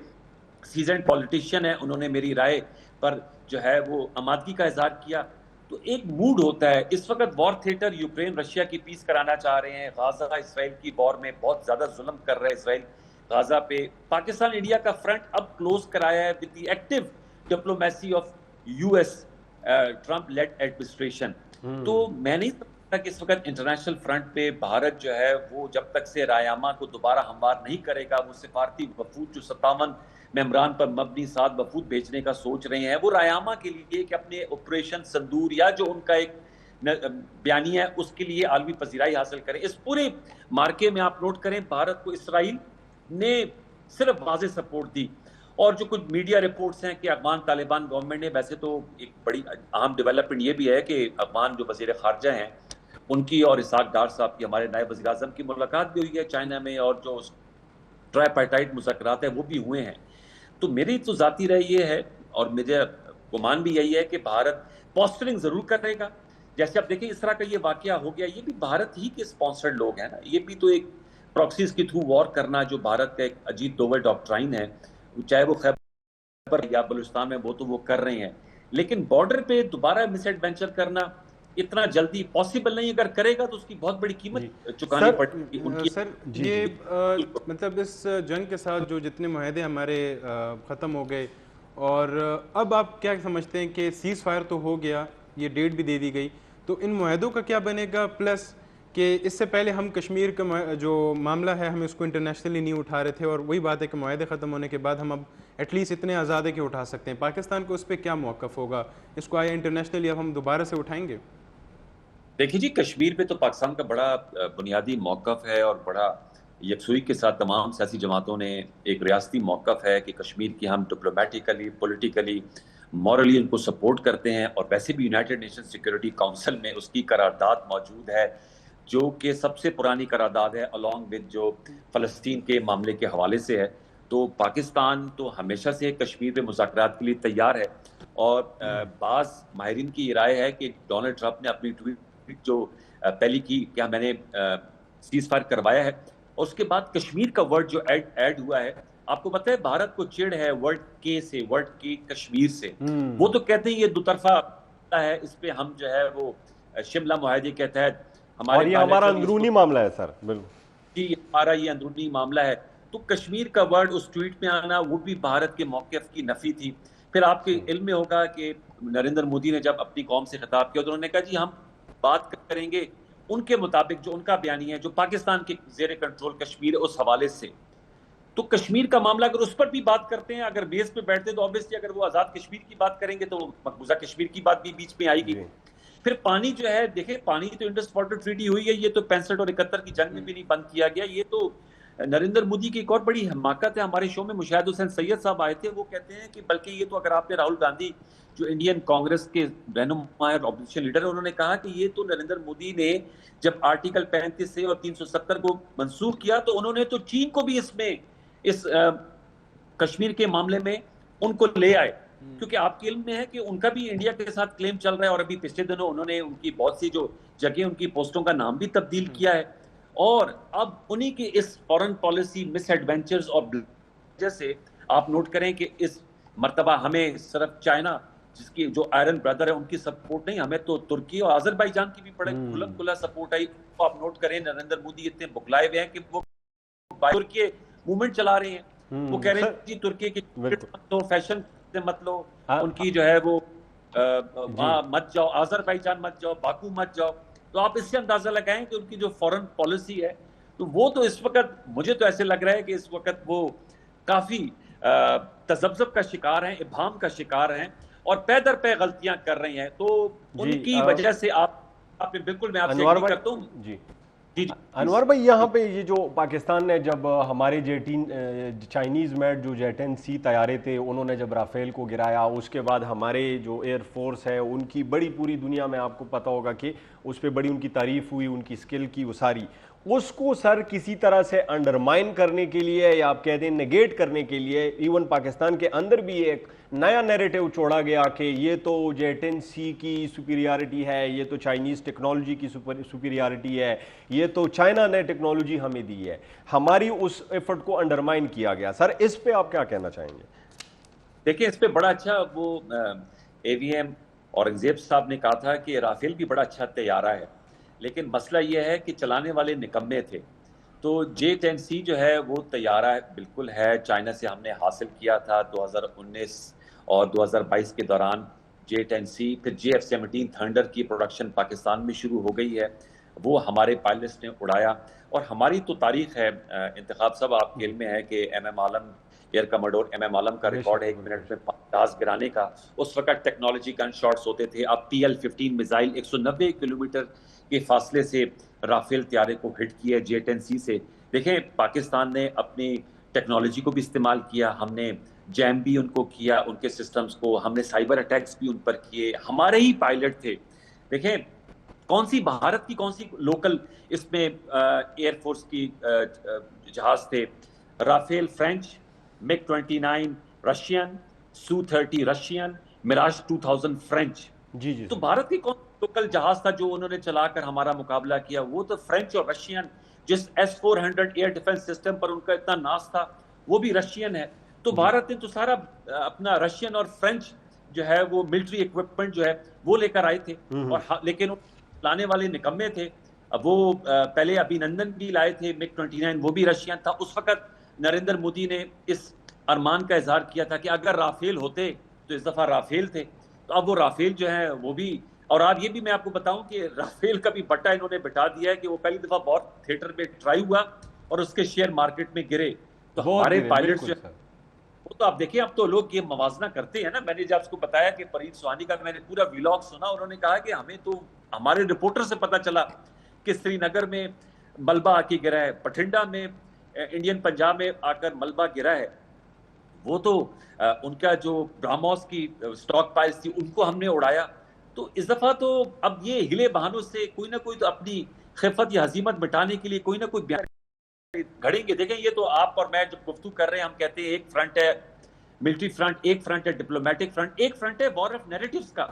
سیزنڈ پولیٹیشین ہیں، انہوں نے میری رائے پر جو ہے وہ آمادگی کا اظہار کیا۔ تو ایک موڈ ہوتا ہے اس وقت، وار تھیٹر، یوکرین رشیا کی پیس کرانا چاہ رہے ہیں، غازہ اسرائیل کی وار میں بہت زیادہ ظلم کر رہا ہے اسرائیل غازہ پہ۔ پاکستان انڈیا کا فرنٹ اب کلوز کرایا ہے ود دی ایکٹیو ڈپلومیسی آف یو ایس ٹرمپ لیڈ ایڈمنسٹریشن۔ تو میں نہیں سمجھتا کہ اس وقت انٹرنیشنل فرنٹ پہ بھارت جو ہے وہ جب تک سے رایامہ کو دوبارہ ہموار نہیں کرے گا، وہ سفارتی وفود جو 57 ممبران پر مبنی 7 وفود بھیجنے کا سوچ رہے ہیں، وہ رایامہ کے لیے کہ اپنے آپریشن سندور یا جو ان کا ایک بیانیہ ہے اس کے لیے عالمی پذیرائی حاصل کریں۔ اس پورے مارکے میں آپ نوٹ کریں بھارت کو اسرائیل نے صرف واضح سپورٹ دی، اور جو کچھ میڈیا رپورٹس ہیں کہ افغان طالبان گورنمنٹ نے، ویسے تو ایک بڑی اہم ڈیولپمنٹ یہ بھی ہے کہ افغان جو وزیر خارجہ ہیں ان کی اور اسحاق ڈار صاحب کی، ہمارے نائب وزیر اعظم کی ملاقات بھی ہوئی ہے چائنا میں، اور جو ٹرائی مذاکرات ہیں وہ بھی ہوئے ہیں۔ تو میری تو ذاتی رائے یہ ہے، اور مجھے گمان بھی یہی ہے کہ بھارت پوسٹرنگ ضرور کرے گا۔ جیسے آپ دیکھیں اس طرح کا یہ واقعہ ہو گیا، یہ بھی بھارت ہی کے اسپانسرڈ لوگ ہیں نا، یہ بھی تو ایک پراکسیز کے تھرو وار کرنا جو بھارت کا ایک اجیت دوول ڈاکٹرائن ہے، چاہے وہ خیبر یا بلوچستان میں وہ تو وہ کر رہے ہیں، لیکن بارڈر پہ دوبارہ مس ایڈونچر کرنا اتنا جلدی پاسبل نہیں، اگر کرے گا تو اس کی بہت بڑی قیمت چکانی پڑے گی۔ سر یہ مطلب اس جنگ کے ساتھ جو جتنے معاہدے ہمارے ختم ہو گئے، اور اب آپ کیا سمجھتے ہیں کہ سیز فائر تو ہو گیا، یہ ڈیٹ بھی دے دی گئی، تو ان معاہدوں کا کیا بنے گا؟ پلس کہ اس سے پہلے ہم کشمیر کا جو معاملہ ہے ہم اس کو انٹرنیشنلی نہیں اٹھا رہے تھے، اور وہی بات ہے کہ معاہدے ختم ہونے کے بعد ہم اب ایٹ لیسٹ اتنے آزاد ہے کہ اٹھا سکتے ہیں۔ پاکستان کو اس پہ کیا موقف ہوگا؟ اس کو آیا انٹرنیشنلی اب ہم دوبارہ سے اٹھائیں گے؟ دیکھیے جی، کشمیر پہ تو پاکستان کا بڑا بنیادی موقف ہے، اور بڑا یکسوئی کے ساتھ تمام سیاسی جماعتوں نے ایک ریاستی موقف ہے کہ کشمیر کی ہم ڈپلومیٹیکلی، پولیٹیکلی، مورلی ان کو سپورٹ کرتے ہیں، اور ویسے بھی یونائٹڈ نیشن سیکورٹی کونسل میں اس کی قرارداد موجود ہے جو کہ سب سے پرانی قرارداد ہے along with جو فلسطین کے معاملے کے حوالے سے ہے۔ تو پاکستان تو ہمیشہ سے کشمیر پہ مذاکرات کے لیے تیار ہے، اور بعض ماہرین کی یہ رائے ہے کہ ڈونلڈ ٹرمپ نے اپنی ٹویٹ جو پہلی کی کیا میں نے سیز فائر کروایا ہے، اور اس کے بعد کشمیر کا ورڈ جو ایڈ ہوا ہے. آپ کو پتہ ہے بھارت کو چڑ ہے ورڈ کے کشمیر سے. وہ تو کہتے ہیں یہ دو طرفہ ہے, اس پہ ہم جو ہے وہ شملہ معاہدے کے تحت ہمارے, اور یہ ہمارا اندرونی معاملہ ہے سر. بالکل جی, ہمارا یہ اندرونی معاملہ ہے. تو کشمیر کا ورڈ اس ٹویٹ میں آنا وہ بھی بھارت کے موقف کی نفی تھی. پھر آپ کے علم میں ہوگا کہ نریندر مودی نے جب اپنی قوم سے خطاب کیا تو انہوں نے کہا جی ہم بات کریں گے ان کے مطابق جو ان کا بیانیہ ہے جو پاکستان کے زیر کنٹرول کشمیر ہے اس حوالے سے. تو کشمیر کا معاملہ اگر اس پر بھی بات کرتے ہیں, اگر بیس پہ بیٹھتے تو obviously اگر وہ آزاد کشمیر کی بات کریں گے تو مقبوضہ کشمیر کی بات بھی بیچ میں آئے گی. پھر پانی جو ہے دیکھیں, پانی تو انڈس واٹر ٹریٹی ہوئی ہے, یہ تو 65 اور 71 کی جنگ میں بھی نہیں بند کیا گیا. یہ تو نریندر مودی کی ایک اور بڑی حماقت ہے. ہمارے شو میں مشاہد حسین سید صاحب آئے تھے, وہ کہتے ہیں کہ بلکہ یہ تو اگر آپ نے راہل گاندھی جو انڈین کانگریس کے رہنما اور اپوزیشن لیڈر, انہوں نے کہا کہ یہ تو نریندر مودی نے جب آرٹیکل 35 سے اور 370 کو منسوخ کیا تو انہوں نے تو چین کو بھی اس کشمیر کے معاملے میں ان کو لے آئے, کیونکہ آپ کے علم میں ہے کہ ان کا بھی انڈیا کے ساتھ کلیم چل رہا ہے. اور ابھی پچھلے دنوں انہوں نے ان کی بہت سی جو جگہ ان کی پوسٹوں کا نام بھی تبدیل کیا ہے. اور اب انہی کے اس فورن پالیسی مس ایڈونچرز اور جیسے آپ نوٹ کریں کہ اس مرتبہ ہمیں صرف چائنا جس کی جو آئرن بردر ہے ان کی سپورٹ نہیں, ہمیں تو ترکی اور آذربائیجان کی بھی بڑے کھلا سپورٹ آئی. آپ نوٹ کریں نریندر مودی اتنے بکلائے ہوئے ہیں کہ وہ ترکی موومنٹ چلا رہے ہیں. وہ کہہ رہے ہیں جی ترکی کی فیشن سے مت لو, ان کی جو ہے وہ مت جاؤ, آذربائیجان مت جاؤ, باکو مت جاؤ. تو آپ اس سے اندازہ لگائیں کہ ان کی جو فورن پالیسی ہے تو وہ تو اس وقت مجھے تو ایسے لگ رہا ہے کہ اس وقت وہ کافی تذبذب کا شکار ہیں, ابہام کا شکار ہیں اور پے در پے غلطیاں کر رہی ہیں. تو ان کی وجہ سے آپ بالکل میں آپ سے ایگری کرتا ہوں. جی انور بھائی, یہاں پہ یہ جو پاکستان نے جب ہمارے چائنیز میڈ جو J-10C طیارے تھے انہوں نے جب رافیل کو گرایا, اس کے بعد ہمارے جو ایئر فورس ہے ان کی بڑی پوری دنیا میں آپ کو پتا ہوگا کہ اس پہ بڑی ان کی تعریف ہوئی, ان کی اسکل کی وساری, اس کو سر کسی طرح سے انڈرمائن کرنے کے لیے یا آپ کہہ دیں نیگیٹ کرنے کے لیے ایون پاکستان کے اندر بھی ایک نیا نیریٹو چھوڑا گیا کہ یہ تو J-10C کی سپیریارٹی ہے, یہ تو چائنیز ٹیکنالوجی کی سپیریارٹی ہے, یہ تو چائنا نے ٹیکنالوجی ہمیں دی ہے. ہماری اس ایفرٹ کو انڈرمائن کیا گیا. سر اس پہ آپ کیا کہنا چاہیں گے؟ دیکھیں اس پہ بڑا اچھا وہ AVM اورنگزیب صاحب نے کہا تھا کہ رافیل بھی بڑا اچھا طیارہ ہے, لیکن مسئلہ یہ ہے کہ چلانے والے نکمے تھے. تو J-10C جو ہے وہ طیارہ بالکل ہے, چائنا سے ہم نے حاصل کیا تھا 2019 اور 2022 کے دوران J-10C. پھر JF-17 تھنڈر کی پروڈکشن پاکستان میں شروع ہو گئی ہے, وہ ہمارے پائلٹس نے اڑایا. اور ہماری تو تاریخ ہے, انتخاب صاحب آپ کے علم میں ہے کہ MM عالم ایئر کموڈور MM عالم کا ریکارڈ ہے 1 منٹ میں 5 جہاز گرانے کا. اس وقت ٹیکنالوجی گن شاٹس ہوتے تھے. اب PL-15 میزائل 190 کلومیٹر کے فاصلے سے رافیل طیارے کو ہٹ کیا J-10C سے. دیکھیں پاکستان نے اپنی ٹیکنالوجی کو بھی استعمال کیا, ہم نے جیم بھی ان کو کیا, ان کے سسٹمز کو, ہم نے سائبر اٹیکس بھی ان پر کیے, ہمارے ہی پائلٹ تھے. دیکھیں کون سی بھارت کی کون سی لوکل اس میں ایئر فورس کی جہاز تھے. رافیل فرینچ, MiG-29 رشین, Su-30 رشین, میراج 2000 فرینچ. جی تو بھارت کی کون لوکل جہاز تھا جو انہوں نے چلا کر ہمارا مقابلہ کیا؟ وہ تو فرینچ اور رشین. جس S-400 ایئر ڈیفنس سسٹم پر ان کا اتنا ناز تھا وہ بھی رشین ہے. تو بھارت نے تو سارا اپنا رشین اور فرینچ جو ہے وہ ملٹری ایکوپمنٹ جو ہے وہ لے کر آئے تھے, اور لیکن لانے والے نکمے تھے. اب وہ پہلے ابھینندن بھی لائے تھے MiG-29, وہ بھی رشین تھا. اس وقت نریندر مودی نے اس ارمان کا اظہار کیا تھا کہ اگر رافیل ہوتے تو اس دفعہ رافیل تھے. تو اب وہ رافیل جو ہے وہ بھی, اور آپ یہ بھی میں آپ کو بتاؤں کہ رافیل کا بھی بٹا انہوں نے بٹا دیا ہے کہ وہ پہلی دفعہ بہت تھیٹر میں ٹرائی ہوا اور اس کے شیئر مارکیٹ میں گرے. تو ہمارے پائلٹس جو وہ تو آپ دیکھیں اب تو لوگ یہ موازنہ کرتے ہیں نا. میں نے جب اس کو بتایا کہ فرید سوانی کا میں نے پورا ویلاگ سنا, انہوں نے کہا کہ ہمیں تو ہمارے رپورٹر سے پتا چلا کہ سری نگر میں ملبہ آ کے گرا ہے, بٹھنڈا میں انڈین پنجاب میں آ کر ملبہ گرا ہے. وہ تو ان کا جو براموس کی سٹاک پائز تھی ان کو ہم نے اڑایا. تو اس دفعہ تو اب یہ ہلے بہانوں سے کوئی نہ کوئی تو اپنی خفت یا ہزیمت مٹانے کے لیے کوئی نہ کوئی بیان گھڑیں گے. دیکھیں یہ تو آپ اور میں جب گفتگو کر رہے ہیں ہم کہتے ہیں ایک فرنٹ ہے ملٹری فرنٹ, ایک فرنٹ ہے ڈپلومیٹک فرنٹ, ایک فرنٹ ہے وار آف نیریٹیوز کا.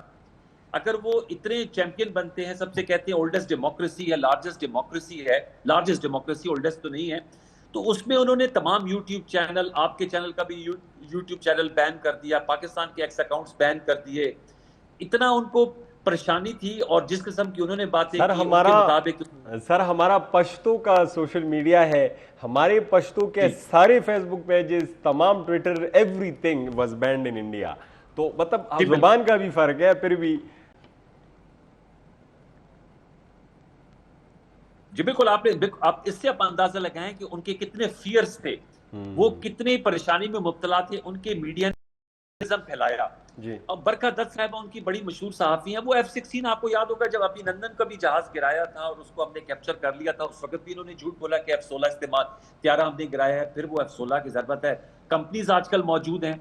اگر وہ اتنے چیمپئن بنتے ہیں, سب سے کہتے ہیں اولڈسٹ ڈیموکریسی ہے, لارجسٹ ڈیموکریسی ہے, لارجسٹ ڈیموکریسی, اولڈسٹ تو نہیں ہے, تو اس میں انہوں نے تمام یوٹیوب چینل, آپ کے چینل کا بھی یوٹیوب چینل بین کر دیا, پاکستان کے ایکس اکاؤنٹس بین کر دیے. اتنا ان کو پریشانی تھی, اور جس قسم کی انہوں نے باتیں کی ان کے مطابق. سر ہمارا پشتو کا سوشل میڈیا ہے, ہمارے پشتو کے سارے فیس بک پیجز, تمام ٹویٹر, ایوری تھنگ واز بینڈ ان انڈیا. تو مطلب زبان کا بھی فرق ہے پھر بھی. جی بالکل, آپ اس سے آپ اندازہ لگائیں کہ ان کے کتنے فیئرز تھے, وہ کتنے پریشانی میں مبتلا تھے. ان کے میڈیا نے نظم پھیلایا. اب برکہ دت صاحبہ ان کی بڑی مشہور صحافی ہیں, وہ F-16 آپ کو یاد ہوگا جب ابھی نندن کا بھی جہاز گرایا تھا اور اس کو ہم نے کیپچر کر لیا تھا, اس وقت بھی انہوں نے جھوٹ بولا کہ F-16 استعمال طیارہ ہم نے گرایا ہے. پھر وہ F-16 کی ضرورت ہے. کمپنیز آج کل موجود ہیں,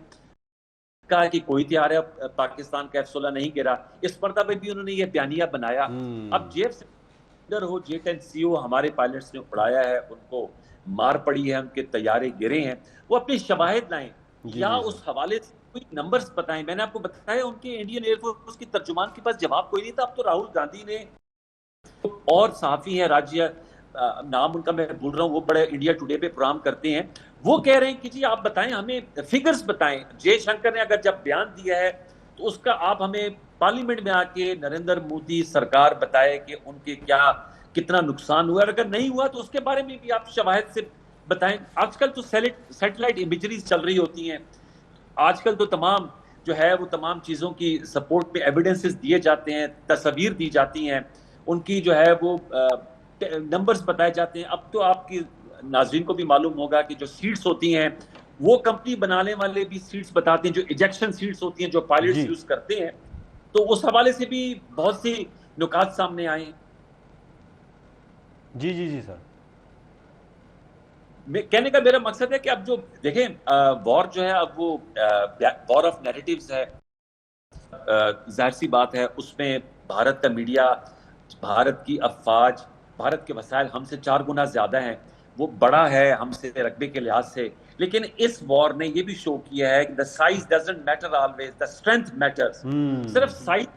کہا کہ کوئی طیارہ پاکستان کا F-16 نہیں گرا. اس مرتبہ بھی انہوں نے یہ بیانیہ بنایا. اب ہو J-10CO ہمارے پائلٹس نے اڑایا ہے, ان کو مار پڑی ہے, ان کے طیارے گرے ہیں, وہ اپنی شواہد لائیں یا اس حوالے سے کوئی نمبرز بتائیں. میں نے آپ کو بتایا ان کے انڈین ایئر فورس کی ترجمان کے پاس جواب کوئی نہیں تھا. اب تو راہل گاندھی نے, اور صحافی ہیں راجیہ, نام ان کا میں بھول رہا ہوں, وہ بڑے انڈیا ٹوڈے پہ پروگرام کرتے ہیں, وہ کہہ رہے ہیں کہ جی آپ بتائیں, ہمیں فگرز بتائیں. جے شنکر نے اگر جب بیان دیا ہے تو اس کا آپ ہمیں پارلیمنٹ میں آ کے نریندر مودی سرکار بتائے کہ ان کے کتنا نقصان ہوا, اور اگر نہیں ہوا تو اس کے بارے میں بھی آپ شواہد سے بتائیں. آج کل تو سیٹلائٹ امیجریز چل رہی ہوتی ہیں, آج کل تو تمام جو ہے وہ تمام چیزوں کی سپورٹ پہ ایویڈنسز دیے جاتے ہیں, تصاویر دی جاتی ہیں, ان کی جو ہے وہ نمبرز بتائے جاتے ہیں. اب تو آپ کی ناظرین کو بھی معلوم ہوگا کہ جو سیٹس ہوتی ہیں وہ کمپنی بنانے والے بھی سیٹس بتاتے ہیں, جو ایجیکشن سیٹس ہوتی ہیں جو پائلٹس یوز کرتے ہیں. تو اس حوالے سے بھی بہت سی نکات سامنے آئے ہیں. جی سر, کہنے کا میرا مقصد ہے کہ اب جو دیکھیں وار جو ہے, اب وہ وار آف نیریٹیوز ہے. ظاہر سی بات ہے اس میں بھارت کا میڈیا, بھارت کی افواج, بھارت کے وسائل ہم سے 4 گنا زیادہ ہیں, وہ بڑا ہے ہم سے رقبے کے لحاظ سے. لیکن اس وار نے یہ بھی شو کیا ہے کہ the size doesn't matter always, the strength matters. صرف سائز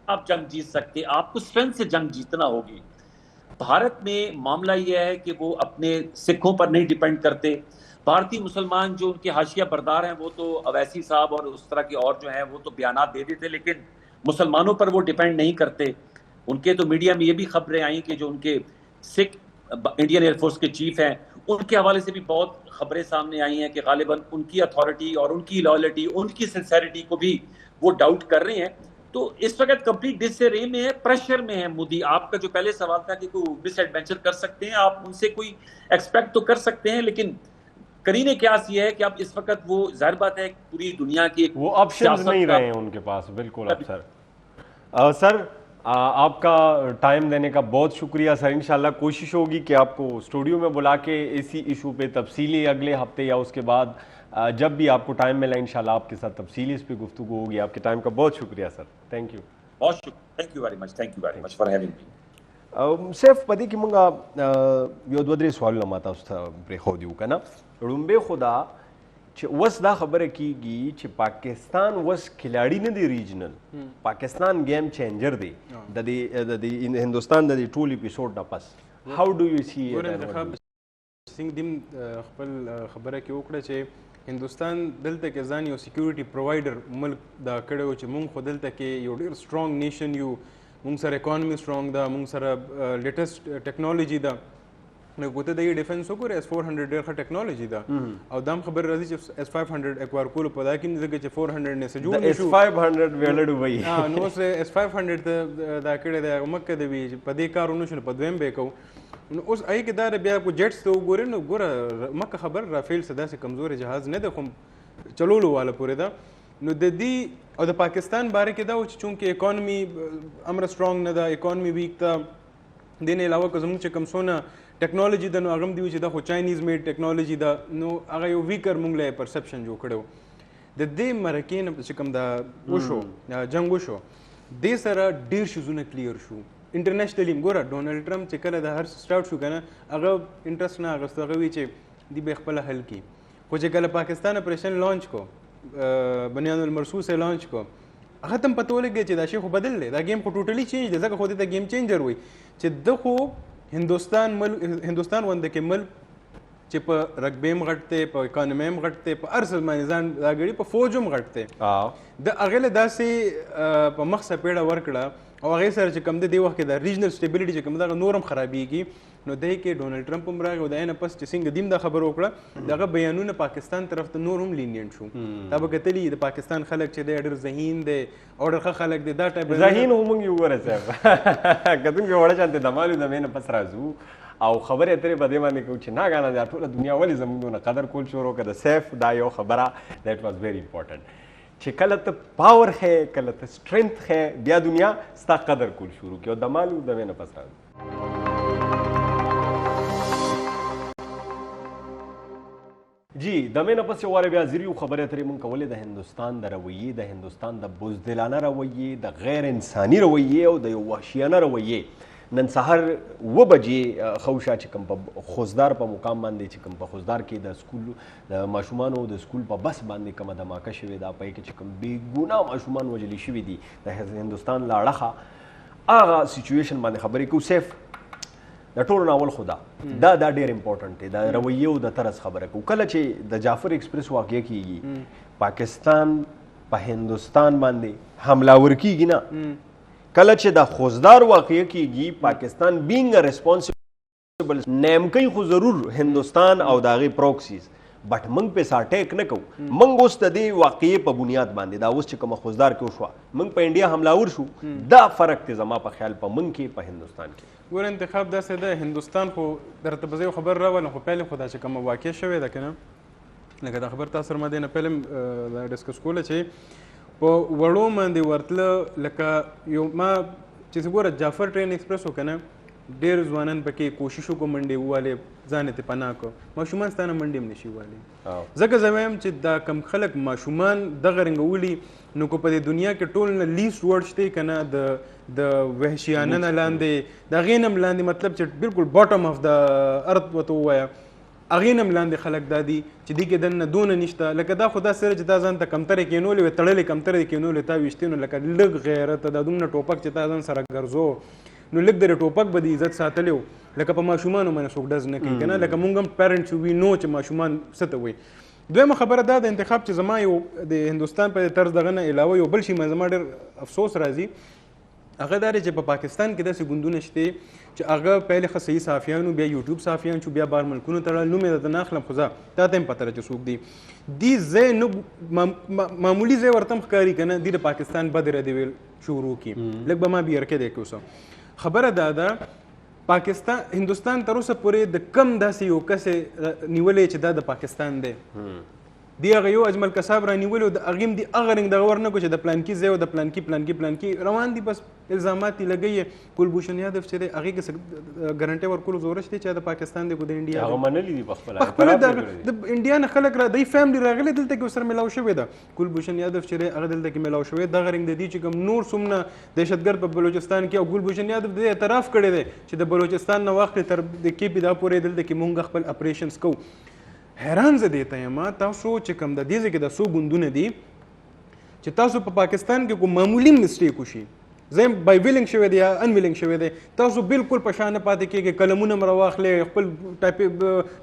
آپ جنگ جیت سکتے, آپ کو اسٹرینتھ سے جنگ جیتنا ہوگی. بھارت میں معاملہ یہ ہے کہ وہ اپنے سکھوں پر نہیں ڈیپینڈ کرتے. بھارتی مسلمان جو ان کے حاشیہ بردار ہیں وہ تو اویسی صاحب اور اس طرح کے اور جو ہیں وہ تو بیانات دے دیتے, لیکن مسلمانوں پر وہ ڈیپینڈ نہیں کرتے. ان کے تو میڈیا میں یہ بھی خبریں آئیں کہ جو ان کے سکھ انڈین ایئر فورس کے چیف ہیں ان کے حوالے سے بھی بہت خبریں سامنے آئی ہیں کہ غالباً ان کی اتھارٹی اور ان کی لائلٹی, ان کی سنسیریٹی کو بھی وہ ڈاؤٹ کر رہے ہیں. تو اس وقت کمپلیٹ ڈس سے رے میں ہے, پریشر میں ہے مودی. آپ کا جو پہلے سوال تھا کہ کوئی مس ایڈونچر کر سکتے ہیں, آپ ان سے کوئی ایکسپیکٹ تو کر سکتے ہیں, لیکن کرینہ قیاس یہ ہے کہ اب اس وقت وہ ظاہر بات ہے پوری دنیا کی وہ آپشنز نہیں رہے ہیں ان کے پاس. بالکل. اب سر آپ کا ٹائم دینے کا بہت شکریہ سر. انشاءاللہ کوشش ہوگی کہ آپ کو اسٹوڈیو میں بلا کے اسی ایشو پہ تفصیلی اگلے ہفتے یا اس کے بعد جب بھی آپ کو ٹائم ملا انشاءاللہ آپ کے ساتھ تفصیلی اس پہ گفتگو ہوگی. آپ کے ٹائم کا بہت شکریہ سر. تھینک یو. بہت شکریہ. تھینک یو ویری مچ فار ہیونگ می. صرف پدې کې مونږ یو دوه درې سوالونه ما تاسو ته پرېښودي که نه. ړومبی خو دا چې اوس دا خبره کیږي چې پاکستان اوس کھلاړي نه دی ریجنل, پاکستان گیم چینجر دی د دې هندوستان د دې ټول اپیسوډ نه پس. هاو ډو یو سی انتخاب سنگ دیم خپل خبره کې وکړه چې هندوستان دلته کې ځان یو سکیورټي پرووایډر ملک دا کړی و چې مونږ خو دلته کې یو ډېر سټرانګ نیشن یو, مونږ سره اکانومي سټرانګ ده, مونږ سره لیټسټ ټیکنالوجي ده. نو ګوته د ډیفنس وګوره S-400 ډېر ښه ټیکنالوجي ده, او دا هم خبر راځي چې S-500 اکوار کولو په دا کې نه ځکه چې 400 نه څه جوړ نشو. S-500 ویلډ وایي نو اوس S-500 ته دا کړی دی مکه دی وي چې په دې کار ونه شو نو په دویم به کوو. نو اوس هغې کې دا بیا کو جیټس ته وګورې نو ګوره مکه خبر رافیل څه داسې کمزوري جهاز نه ده, خو چلولو والا پورې ده. نو د دې او د پاکستان باره کې دا و چې چونکې اکانومي امره سټرانګ نه ده, اکانومي ویک ده. دې نه علاوه که زموږ چې کوم څونه ټیکنالوجي ده نو هغه هم دی چې دا خو چاینیز میډ ټیکنالوجي ده, نو هغه یو ویکر موږ له پرسپشن جوړ کړی و. د دې مرکې نه چې کوم دا وشو جنګ وشو, دې سره ډېر شیزونه کلیر شو انټرنیشنلی. ګوره ډونالډ ټرمپ چې کله د هر سټارټ شو که نه هغه انټرسټ نه اخیستو, هغه وی چې دی به خپله حل کړي. خو چې کله پاکستان اپریشن لانچ کو, بنیان المرصوص لانچ کو, هغه ته هم پته ولګېده چې دا شی خو بدل دی، دا گیم خو ټوټلي چینج دی، ځکه خو دې ته گیم چینجر وایي چې ده خو هندوستان غونډه کې ملک چې په رګبې هم غټ دی، په اکانومي هم غټ دی، په هر څه باندې ځان راګړي، په فوج هم غټ دی، د هغې له داسې په مخ څپېړه ورکړه او هغې سره چې کوم دې وخت کې د ریجنل سټیبلیټي چې کوم دغه نور هم خرابېږي، نو دی کې ډونالډ ټرمپ هم راغی او د نه پس چې څنګه دیم دا خبره وکړه دغه بیانونه پاکستان طرف ته نور هم لینینټ شو. دا به کتلي د پاکستان خلک چې دی ډېر ذهین دی او ډېر ښه خلک دی، دا ټایپ ذهین هم موږ یو ورسېږو کتونکي وړه شانتې د مالو د مینه پس راځو او خبرې اترې په دې باندې کوو چې ناګانه دا ټوله دنیا ولې زموږ دونه قدر کول شروع کړه د سیف دا یو خبره دیټ واز ویری امپورټنټ چې کله ته پاور ښې کله ته سټرینث ښې بیا دنیا ستا قدر کول شروع کړي او د مالو د مینه پس راځو. جی د مینه پس یو واره بیا زیر یو خبرې اترې مونږ کولې د هندوستان د رویې، د هندوستان د بزدلانه رویې، د غیر انساني رویې او د یو وحشیانه رویې. نن سهار 9 بجې خوشا چې کوم په خوزدار په مقام باندې چې کوم په خوزدار کې د سکول د ماشومانو د سکول په بس باندې کومه دماکه شوې ده، په کې چې کوم بې ګناه ماشومان وژلي شوي دي د هندوستان له اړخه، هغه سچویشن باندې خبرې کوو. سیف د ټولو ناول خو دا ډېر امپورټنټ دی، د رویې او د طرز خبره کوو. کله چې د جعفر ایکسپریس واقع کېږي، پاکستان په هندوستان باندې حملاور کېږي نه، کله چې د خوزدار واقع کېږي پاکستان بینګ ریسپانسبل نیم کوي خو ضرور هندوستان او د هغې پروکسیز، بټ موږ پې اټیک نه کوو. موږ اوس د دې واقعې په بنیاد باندې دا اوس چې کومه خوزدار کې وشوه موږ په انډیا حملاور شو، دا فرق دی زما په خیال په موږ کې په هندوستان کې. ګوره انتخاب داسې ده، هندوستان خو درته به زه یو خبر راولم خو پهلې خو دا چې کومه واقع شوې ده که نه، لکه دا خبر تاسو سره ما دې نه پهلې دا ډسکس کوله چې په وړو باندې ورتله، لکه یو ما چې ګوره جعفر ټرین ایکسپریس و که نه، ډېر ځوانان پکې کوشش وکړو منډې ووالې، ځان یې پناه کړو، ماشومان ستا نه منډې هم نشي ووالې. ځکه زه وایم چې دا کم خلک ماشومان دغه رنګه ولي، نو که په دې دنیا کې ټول نه لیست ورډ شته که نه د وحشیانه نه لاندې د هغې نه هم لاندې، مطلب چې بالکل باټم اف د ارت ورته ووایه، هغې نه هم لاندې خلک دا دي چې دې کې دننه دونه نشته. لکه دا خو دا سره چې تا ځان ته کمترې کېنولې وې، تړلې کمترې کېنولې تا ویشتې، نو لکه لږ غیرت دا دومره ټوپک چې تا ځان سره ګرځو، نو لږ د ټوپک به د عزت ساتلی و، لکه په ماشومانو باندې څوک ډز نه کوي که نه، لکه مونږ هم پیرنټس وي نو چې ماشومان څه ته وایي. دویمه خبره دا د انتخاب چې زما یو د هندوستان په طرز دغه نه علاوه یو بل شي زما ډېر افسوس راځي، هغه دا دی چې په پاکستان کې داسې ګوندونه شته چې هغه پهلې ښه صحیح صحافیان وو، بیا یوټیوب صحافیان شو، بیا بار ملکونو ته لاړل، نوم یې درته نه اخلم خو زه تا ته هم پته ده چې څوک دي. دې ځای نه معمولي ځای ورته هم ښکاري که نه، دې د پاکستان بد ردې ویل شروع کړي، لږ به ما بیرکې دی که اوسه. خبره دا ده پاکستان هندوستان تر اوسه پورې د کم داسې یو کس نیولی چې دا د پاکستان دی، دی هغه یو اجمل کساب را نیولي او د هغې هم دې هغه رنګ دغه ور نه کړو چې د پلانکي ځای او د پلانکي روان دي، بس الزامات یې لګوي. کلبھوشن یادو چې دی هغې کې ګارنټۍ ورکولو ضرورت شته چې د پاکستان دی که د انډیا هغه منلي دي پخپله د انډیا نه خلک د فیملی راغلي دلته کې ورسره ملاو شوې ده. کلبھوشن یادو چې دی هغه دلته کې ملاو شوی، دغه رنګ د دې چې کوم نور څومره دهشتګرد په بلوچستان کې، او کلبھوشن یادو د دې اعتراف کړی دی چې د بلوچستان نه واخلې تر د کیپي دا پورې دلته کې مونږ خپل اپریشنز کوو. حیران زه دې ته یم تاسو چې کوم د دې ځای کې د څو ګوندونه دي چې تاسو په پاکستان کې کوم معمولي مسټیک وشي، زه بای ویلنګ شوی دی یا ان ویلنګ شوی دی، تاسو بالکل په شان پاتې کېږئ، قلمونه هم راواخلئ، خپل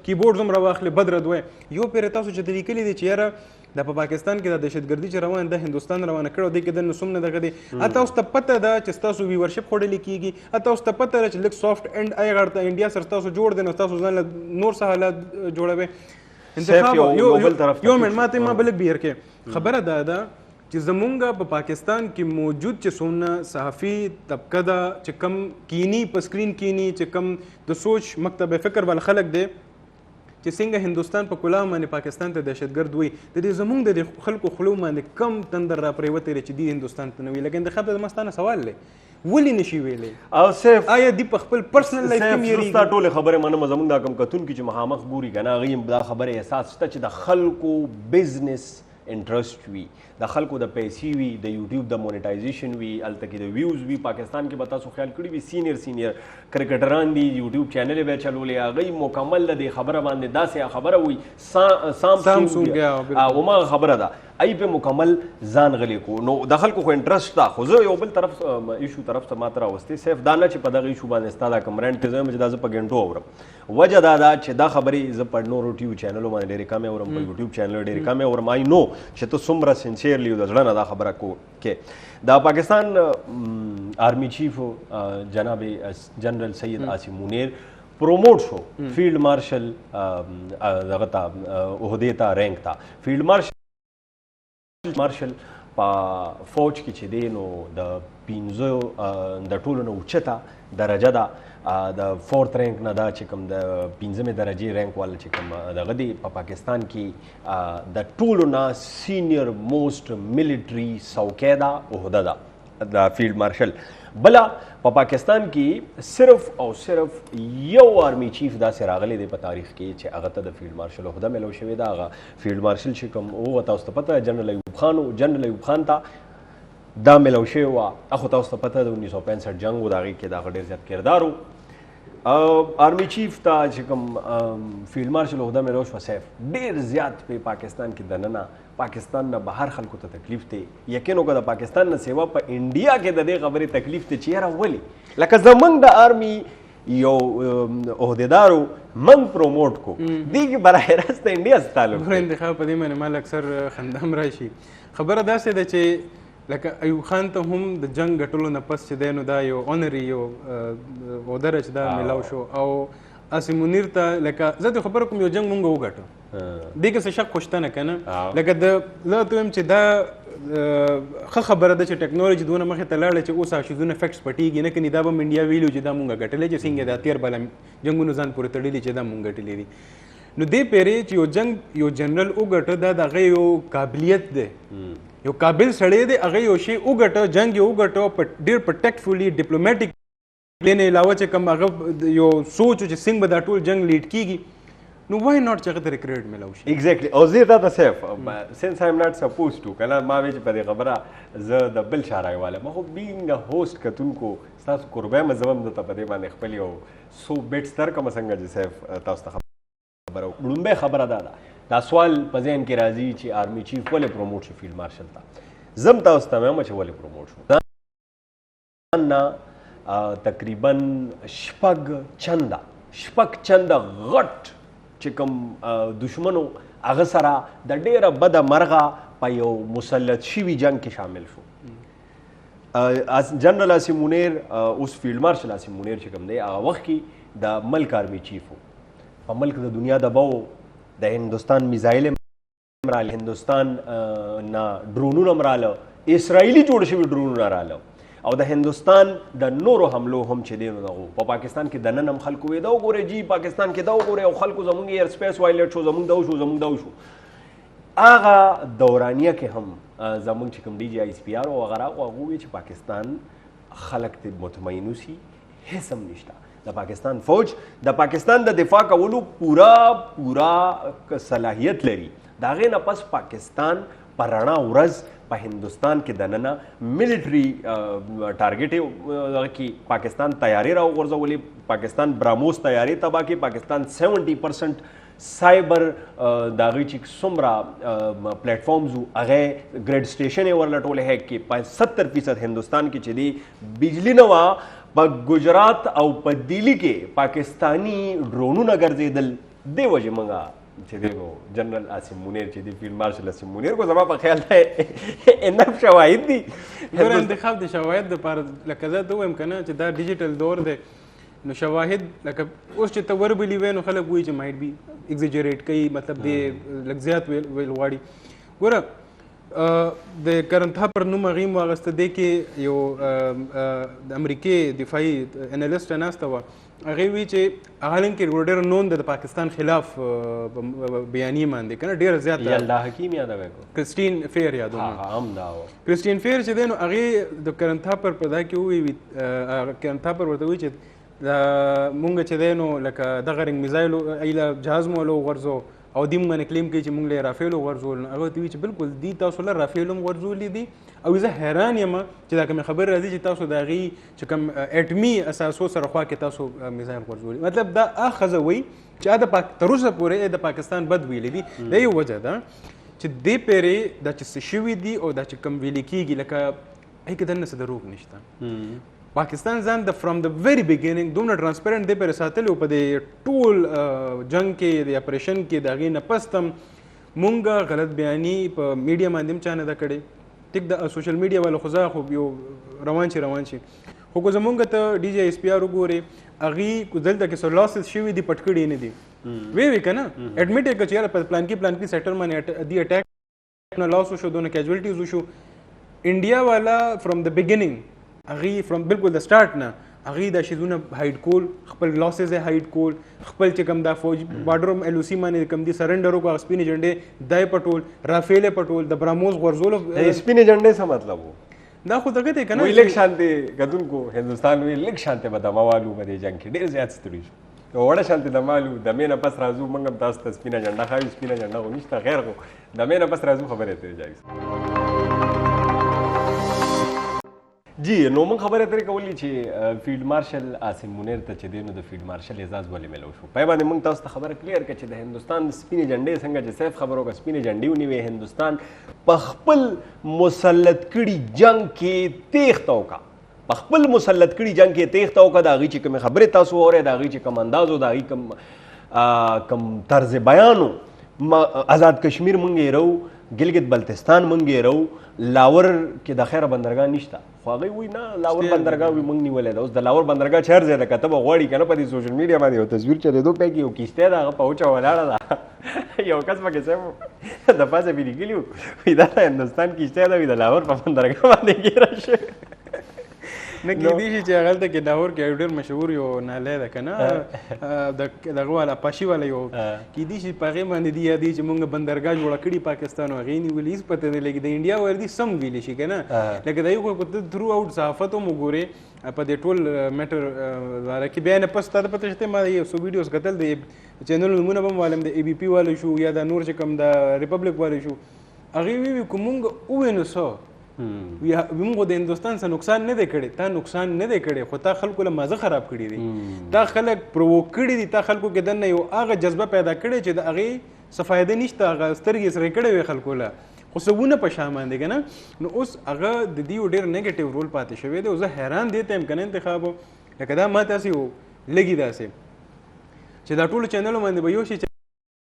کیبورډز هم راواخلئ، بد رد وایئ. یو پېره تاسو چې ته لیکلي دي چې یاره دا په پاکستان کې د دهشتګردي چې روان ده هندوستان روانه کړی او دې کې دننه څومره دغه دی، تاسو ته پته ده چې ستاسو ویورشپ خوړلې کېږي، تاسو ته پته ده چې لږ سافټ اینډ ای غړته انډیا سره تاسو جوړ دی، نو تاسو ځان له نور څه حالات جوړوئ. انتخاب یو منټ ما ته ما بل بیر کې خبره دا ده چې زمونږ په پاکستان کې موجود چې څومره صحافي طبقه ده چې کم کینی په سکرین کینی چې کم د سوچ مکتب فکر ول خلک دی چې څنګه هندوستان په کلام باندې پاکستان ته دهشتګرد وایي، د دې زمونږ د خلکو خولو باندې کم تندر را پرېوتی دی چې دی هندوستان ته نه وي. لکه انتخاب ته مستانه سوال دی ولې نشي ویلی او سیف آیا دی په خپل پرسنل لایف کې یریږي؟ ستا ټولې خبرې منم، زموږ دا کم کتونکي چې مخامخ ګوري که نه هغوی دا خبرې احساس شته چې د خلکو بزنس انټرسټ وي، د خلکو د پیسې وي، د یوټیوب د مونیټایزیشن وي، هلته کې د ویوز وي. پاکستان کې به تاسو خیال کړي وي سینیر کرکټران دي، یوټیوب چینل یې به چلولی، هغوی مکمل د دې خبره باندې داسې خبره وي سامسونګ هماغه خبره ده. ای په مکمل ځان غلی کو. نو د خلکو خو انټرست تا خو زه یو بل طرف ایشو طرف ته ماته راوستې سیف دا نه چې په دغه ایشو باندې ستا دا کمرنټ ته زه دا زه په ګنټو اورم. وجه دا ده چې دا خبرې زه په نورو ټي وي چینلو باندې ډېرې کمې اورم، په یوټیوب چینل ډېرې کمې اورم. آی نو چې ته څومره سنسیرلی د زړه نه دا خبره کې دا پاکستان آرمی چیف جناب جنرل سید عاصم منیر پروموٹ شو فیلڈ مارشل دغه ته عہدې ته رینک ته فیلڈ مارشل په فوج کې چې دی نو د 15 د ټولو نه اوچته درجه ده د 4th رینک نه دا چې کوم د 15مې درجې رینک والا چې کوم دغه دی په پاکستان کې د ټولو نه سینیر موسٹ ملټري څوکۍ ده عہده ده د فیلډ مارشل. بله په پاکستان کې صرف او صرف یو آرمی چیف داسې راغلی دی په تاریخ کې چې هغه ته د فیلډ مارشل عہده میلو شوې ده. هغه فیلډ مارشل چې کوم هغه تاسو ته پته جنرال ایوب خان و. جنرال ایوب خان ته دا میلو شوې وه. هغه تاسو ته پته د 1965 جنګ و د هغې کې د هغه ډېر زیات کردار و. آرمی چیف ته چې کوم فیلډ مارشل عہده میلو شوه سیف ډېر زیات په پاکستان کې دننه پاکستان نه بهر خلکو ته تکلیف دی. یقین وکړه د پاکستان نه سیوا په انډیا کې د دې خبرې تکلیف دی چې یاره ولې لکه زمونږ د آرمی یو عہدیدارو من پروموټ کو دی کې براه راست انډیا سره تعلق ګور انتخاب په دې باندې مال اکثر خندم راشي. خبره داسې ده چې لکه ایوب خان ته هم د جنگ ګټلو نه پس چې دی نو دا یو اونري یو عہده چې دا میلاو شو او عاصم منیر ته لکه زه ته خبره کوم یو جنگ مونږ وګټو دې کې څه شک خوشته نه کنه لکه د زه ته وایم چې دا ښه خبره ده چې ټیکنالوژي دونه مخې ته لاړه چې اوس شیزونه فیکټس پټېږي نه کني دا به انډیا ویلو چې دا مونږ ګټلی چې څنګه دا تېر بله جنګونو ځان پورې تړلي چې دا مونږ ګټلي دي. نو دې پیرې چې یو جنګ یو جنرل وګټه دا د هغه یو قابلیت دی یو قابل سړی دی هغه یو شی وګټه جنګ یې وګټه په ډېر پروټیکټفولي ډیپلوماټیک پلین علاوه چې کوم هغه یو سوچ چې څنګه به دا ټول جنګ لیډ کیږي نو وای ناٹ چې هغه ته ریکریډ میلاو شي. ایگزیکټلی او زه دا د سیف سنس آی ایم ناٹ سپوز ټو کنه ما وی چې په دې خبره زه د بل شارای والا ما خو بینګ ا هوست کتونکو تاسو قربه مزوم د په دې باندې خپل یو سو بیټس تر کوم څنګه چې سیف تاسو ته خبره وړاندې خبره ده دا سوال په ذهن کې راځي چې آرمی چیف ولې پروموټ شو فیلډ مارشل ته. زم تاسو ته وایم چې ولې پروموټ شو نه تقریبا شپږ چنده غټ چې کوم دشمنو هغه سره د ډیره بده مرغه په یو مسلط شوي جنگ کې شامل شو. جنرل عاصم منیر اوس فیلډ مارشل عاصم منیر چې کوم دی هغه وخت کې د ملک آرمی چیف و. په ملک د دنیا دباو د هندوستان میزایل مراله هندوستان نه ډرونونه مراله اسرائیلی جوړ شوي ډرونونه رااله او د هندوستان د نورو حملو هم چې دی نو په پاکستان کې د نن هم خلکو وې دا وګورئ جی پاکستان کې دا وګورئ او خلکو زمونږ ایئر سپیس وایلیټ شو زمونږ دا وشو. هغه دورانیه کې هم زمونږ چې کوم ډي جی آی اس پی آر او هغه راغو وی چې پاکستان خلک ته مطمئن اوسي هیڅ هم نشته. د پاکستان فوج د پاکستان د دفاع کولو پورا صلاحیت لري. د هغې نه پس پاکستان په رڼا ورځ په هندوستان کې دننه ملټري ټارګټ کې پاکستان تیاری راوغورځولې. پاکستان براموس تیاری تباه کې پاکستان 70% سایبر د هغې چې څومره پلیټفارمز وو هغه ګریډ سټیشن یې ورله ټولې هیک کې په 70% هندوستان کې چې دی بجلی نه وه په ګجرات او په دلی کې پاکستانی ډرونونه ګرځېدل. دې وجې موږ چې دی نو جنرل عاصم منیر چې دی فیلډ مارشل عاصم منیر کو زما په خیال دی انف شواهد دي ګوره انتخاب د شواهد دپاره لکه زه ته ووایم که نه چې دا ډیجیټل دور دی نو شواهد لکه اوس چې ته وربلي وی نو خلک وایي چې مایټ بي ایگزیجریټ کوي مطلب دی لږ زیات ویل غواړي. ګوره د کرن تھاپر نوم هغې م واخیسته دی کې یو د امریکې دفاعي انالیسټه ناسته وه هغې وی چې حالانکې ډېر نون د پاکستان خلاف بیانیې باندې که نه ډېره زیاته یلدا حکیم یادوی کو کرسټین فیر یادوم هم دا و کرسټین فیر چې دی نو هغې د کرن تھاپر په دا کې ووی کرن تھاپر ورته وی چې مونږ چې دی نو لکه دغه رنګ میزایلو ایله جهاز مو له وغورځو او دې مونږ باندې کلیم کوي چې مونږ له رافیلو غورځول. هغه ورته وایي چې بالکل دي تاسو له رافیلو هم غورځولي دي او زه حیران یم چې دا کومې خبرې راځي چې تاسو د هغې چې کوم اټمي اساسو سره خوا کې تاسو میزایل غورځولي. مطلب دا ښځه وایي چې تر اوسه پورې د پاکستان بد ویلي دي. دا یو وجه ده چې دې پیرې دا چې څه شوي دي او دا چې کوم ویلې کېږي لکه هغې کې دننه څه دروغ نشته. پاکستان ځان د فرام د ویری بګیننګ دومره ټرانسپیرنټ دی پرې ساتلی په دې ټول جنګ کې د اپریشن کې د هغې نه پس هم مونږ غلط بیاني په میډیا باندې هم چا نه ده کړې. ټیک د سوشل میډیا والا خو ځه خو یو روان شي خو که زمونږ ته ډي جی ایس پی آر وګورې هغې دلته کې څه لاسز شوي دي پټ کړي نه دي وی که نه اډمیټ یې کړه چې یاره په پلان کې سیکټر باندې دی اټیک نه لاس وشو دونه کیجوالټیز وشو. انډیا والا فرام د بګیننګ هغې فرام بالکل د سټارټ نه هغې دا شیزونه هایډ کول خپل لاسز یې هایډ کول خپل چې کوم دا فوج بارډر ایل او سی باندې کوم دي سرنډر وکړو هغه سپینې جنډې دای پټول رافیل یې پټول د براموز غورځولو سپینې جنډې څه مطلب و دا خو دغه دی که نه وایي لږ شانتې کتونکو هندوستان وایي لږ شانتې به دمه والو په دې جنګ کې ډېر زیات ستړي شو یو وړه شانتې دمه والو دمې نه پس راځو موږ هم تاسو ته سپینه جنډه ښایو سپینه جنډه خو نشته خیر خو دمې نه پس راځو خبرې ترې جایز. جی نو موږ خبرې ترې کولې چې فیلډ مارشل عاصم منیر ته چې دی نو د فیلډ مارشل اعزاز ولې میلو شو پای باندې موږ تاسو ته خبره کلیر کړه چې د هندوستان د سپینې جنډې څنګه چې سیف خبرو که سپینې جنډې ونیوې هندوستان په خپل مسلط کړي جنګ کې تیښته وکړه په خپل مسلط کړي جنګ کې تیښته وکړه د هغې چې کومې خبرې تاسو واورئ د هغې چې کوم انداز و د هغې کوم طرز بیان و آزاد کشمیر موږ یې رو ګلګت بلتستان موږ یې رو لاور کې د خیره بندرګاه نشته خو هغوی وایي نه لاور بندرګاه وي موږ نیولی ده اوس د لاور بندرګاه چې هر ځای ده که ته به غواړي که نه په دې سوشل میډیا باندې یو تصویر چلېدو پی کې یو کښتۍ ده هغه په وچه ولاړه ده یو کس پکې صاحب د پاسه مې لیکلي وو وایي دا د هندوستان کښتۍ ده وایي د لاور په بندرګاه باندې ګیره شوې نه کېدای شي چې هغلته کې لاهور کې یو ډېر مشهور یو نالی ده که نه دغه والا اپاشي والا یو کېدای شي په هغې باندې دي یادوي چې مونږ بندرګاه جوړه کړي پاکستان او هغې نیولي هېڅ پته نه لګي د انډیا وردي سم ویلی شي که نه لکه دا یو خو ته تھرو آوټ صحافت هم وګورې په دې ټول میټر باره کې بیا نه پس تا ته پته شته ما یو څو ویډیوز کتل د چینل نومونه به هم والم د اے بي پي والا شو یا دا نور چې کوم د ریپبلک والا شو هغې ویوي که مونږ ووینو څه موږ د هندوستان څه نقصان نه دی کړی تا نقصان نه دی کړی خو تا خلکو له مازه خراب کړي دي تا خلک پرووک کړي دي تا خلکو کې دننه یو هغه جذبه پیدا کړې چې د هغې څه فایده نشته هغه سترګې سرې کړې وي خلکو له خو څه ونه په شا باندې که نه نو اوس هغه د دې یو ډېر نیګیټیو رول پاتې شوی دی او زه حیران دې ته یم که نه انتخاب لکه دا ما تاسې و لږي داسې چې دا ټولو چینلو باندې به یو شي چې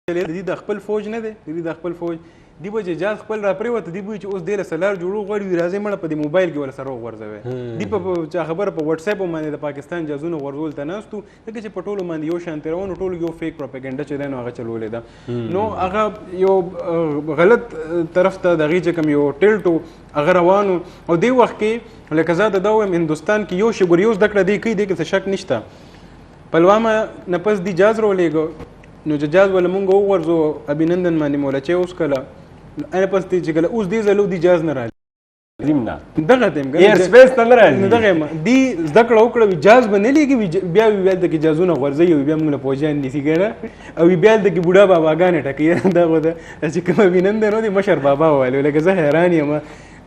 د دې د خپل فوج نه دی د دې د خپل فوج دی به چې جاز خپل را پرېوته دی به چې اوس دې له سلار جوړو غواړي وي راځئ مړه په دې موبایل کې ورسره وغورځوئ دی په چا خبره په وټس اپ باندې د پاکستان جازونه غورځول ته ناست وو ځکه چې په ټولو باندې یو شان تېروه نو ټولو یو فیک پروپاګنډه چې دی نو هغه چلولې ده نو هغه یو غلط طرف ته د هغې چې کوم یو ټلټ و هغه روان و او دې وخت کې لکه زه د دا وایم هندوستان کې یو شی ګور یو زده کړه دی کوي دې کې څه شک نشته پلوامه نه پس دی جاز راولېږه نو چې جاز وله مونږ وغورځو ابینندن باندې مولا چې اوس کله انا پس دی چې کله اوس دې ځلو دی جاز نه راځي زم نه دغه ته ایر سپیس ته نه راځي دغه دی زده کړه وکړه جاز به نه لګي بیا بیا د کې جازونه غورځي بیا موږ له پوجان نیسي ګره او بیا د کې بوډا باباګانې ټکي دا غوډه چې کوم وینند نو دی مشر بابا وایي لکه زه حیران یم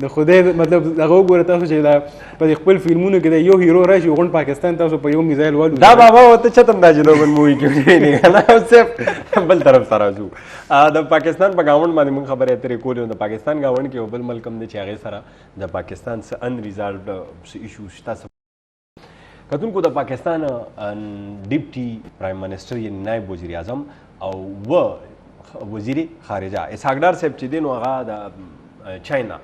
د خدای مطلب هغه وګوره تاسو چې دا په خپل فلمونو کې یو هیرو راشي غون پاکستان تاسو په یو میزایل والو دا بابا وته چتم دا جلوګن مووی کې نه کنه صرف بل طرف سره راځو د پاکستان په گاوند باندې موږ خبرې اترې کولې د پاکستان گاوند کې بل ملک هم دی چې هغه سره د پاکستان څخه ان ریزالوډ ایشو شته کتونکو د پاکستان ډیپټي پرایم منسٹر یعنی نائب وزیر اعظم او وزیر خارجه اسحاق ډار صاحب چې دی نو هغه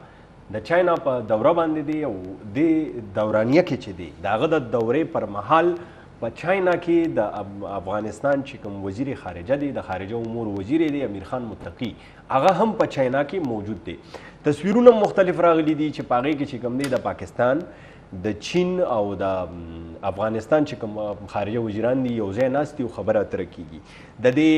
د چاینا په دوره باندې دی او د دورانیه کې چې دی د هغه د دورې پر مهال په چاینا کې د افغانستان چې کوم وزیر خارجه دی د خارجه امور وزیر دی امیر خان متقی هغه هم په چاینا کې موجود دی تصویرونه مختلف راغلي دي چې په هغې کې چې کوم دی د پاکستان د چین او د افغانستان چې کوم خارجه وزیران دي یو ځای ناست دي او خبره اتره کېږي د دې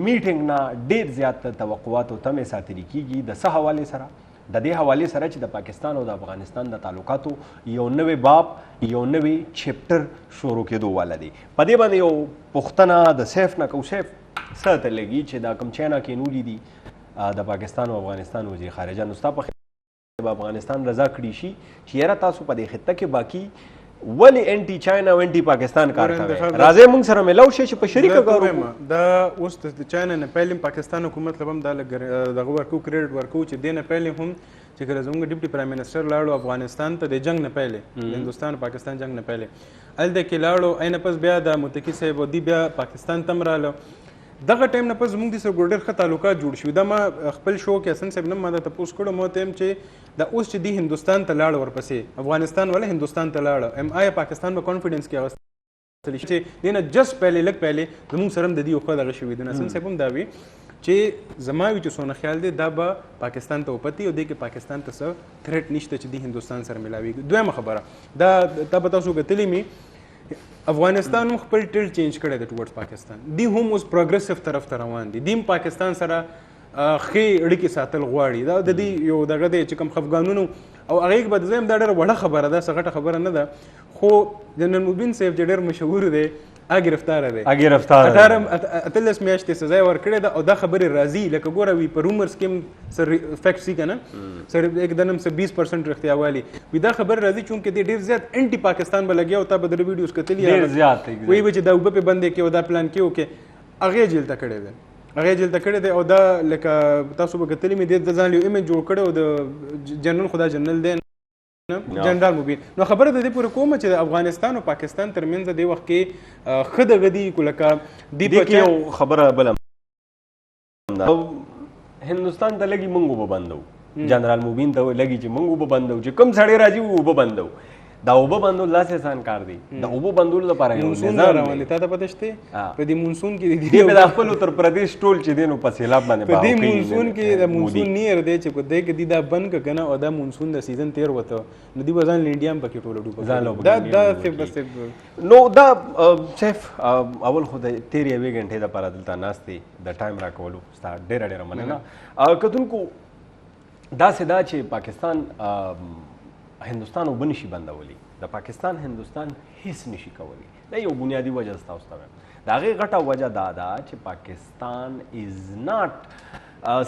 میټینګ نه ډېر زیات توقعات او تمې ساتلي کېږي د څه حوالې سره د دې حوالې سره چې د پاکستان او د افغانستان د تعلقاتو یو نوی باب یو نوی چپټر شروع کېدو والا دی په دې باندې یو پوښتنه د سیف نه کوو سیف څه ته لګي چې دا کوم چاینا کې نولي دي د پاکستان او افغانستان وزیر خارجه نو ستا په افغانستان رضا کړي شي چې یاره تاسو په دې خطه کې باقي ولی انټي چاینا او انټي پاکستان کار کوي. راځي موږ سره ملاو شي چې په شریکه کار وکړو. دا اوس د چاینا نه پهلې پاکستان حکومت لبم دا دغه ورکو کریډټ ورکو چې دینه پهلې هم چې کله زموږ ډیپټي پرایم منسٹر لاړو افغانستان ته د جنگ نه پهلې د هندوستان پاکستان جنگ نه پهلې الته کې لاړو عین پس بیا د متکی صاحب دی بیا پاکستان تم رااله دغه ټایم نه پس زموږ د سره ګورډر ښه تعلقات جوړ شو. دا ما خپل شو کې حسن صاحب نه ما دا تپوس کړو مو ته چې دا اوس چې دی هندوستان ته لاړ ورپسې افغانستان ولا هندوستان ته لاړ ام آی پاکستان په کانفیډنس کې اغستل چې دینه جست پهلې لګ پهلې زموږ سره د دې خو دغه شوې د حسن صاحب هم دا وی چې زماوي چې سونه خیال دی دا به پاکستان ته وپتی او د کې پاکستان ته څه تھریټ نشته چې د هندوستان سره ملاوي. دویمه خبره دا تاسو تاسو کتلی می افغانستان هم خپل ټل چینج کړی د ټورډز پاکستان دی هم اوس پروګریسیو طرف ته روان دي. دیم پاکستان سره خې اړیکې ساتل غواړي. دا د دې یو دغه دی چې کوم خفګانونو او هغه به زم دا ډېر وړه خبره ده سغټه خبره نه ده خو جنرال مبین صاحب چې ډېر مشهور دی گرفتار دی 18 میاشتې سزا ورکړې ده او دا خبرې راځي لکه ګوره وي په رومرز کې سر فیکټ سی کنه سر یک دنم سے 20% رختیا والی وي دا خبر راځي چونکه دی ډیر زیات انټي پاکستان به لګیا او تا به د ویډیوز کتلی ډیر زیات وي چې دا وب په بندې کې او دا پلان کې او کې هغه جیل ته کړی دی هغه جیل ته کړی دی او دا لکه تاسو به کتلی مې د ځان یو ایمیج جوړ کړو د جنرال خدا جنرال دی جنرال مبین. نو خبره د دې پورې کومه چې د افغانستان او پاکستان ترمنځ د وخت کې خد غدي کولکه دی په یو خبره بل هندوستان ته لګي مونږ به بندو جنرال مبین ته لګي چې مونږ به بندو چې کم سړی راځي و به بندو دا وبو بندول لاس آسان کار دی. دا وبو بندول لپاره یو نظام روان دي. ته پته شته په دې مونسون کې دی په خپل اتر پردیش ټول چې دینو په سیلاب باندې په دې مونسون کې د مونسون نیر دی چې په دې کې دی دا بند کنه او دا مونسون د سیزن 13 وته نو دی وزن انډیا په کې ټول ډوب دا بس نو دا شیف اول خو د 13 غنټه د پر دلته ناشته د ټایم را کولو ستارت ډېر مننه کتونکو دا سدا چې پاکستان هندوستان وبنشي بندولي د پاکستان هندوستان هیڅ نشي کولی. دا یو بنیادی وجه تاسو ته دا غي غټه وجه دا ده چې پاکستان از ناٹ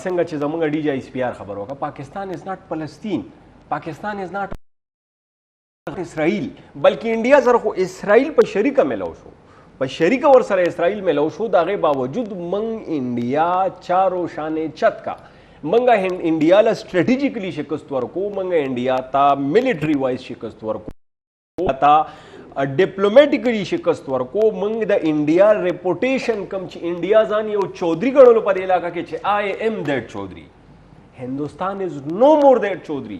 څنګه چې زموږ ډي جی اس پی آر خبر وکړه پاکستان از ناٹ فلسطین پاکستان از ناٹ اسرائیل بلکې انډیا سره خو اسرائیل په شریکه ملو شو په شریکه ور سره اسرائیل ملو شو دا غي باوجود من انډیا چارو شانه چت کا منگا انڈیا لا اسٹریٹجیکلی شکست ورکو منگا انڈیا تا ملٹری وائز شکست ورکو تا ڈپلومیٹکلی شکست ورکو منگ دا انڈیا ریپوٹیشن کم چی انڈیا زان یو چودری گڑولو پا دے علاقہ کے چی آئی ایم دیٹ چودری ہندوستان از نو مور دیٹ چودری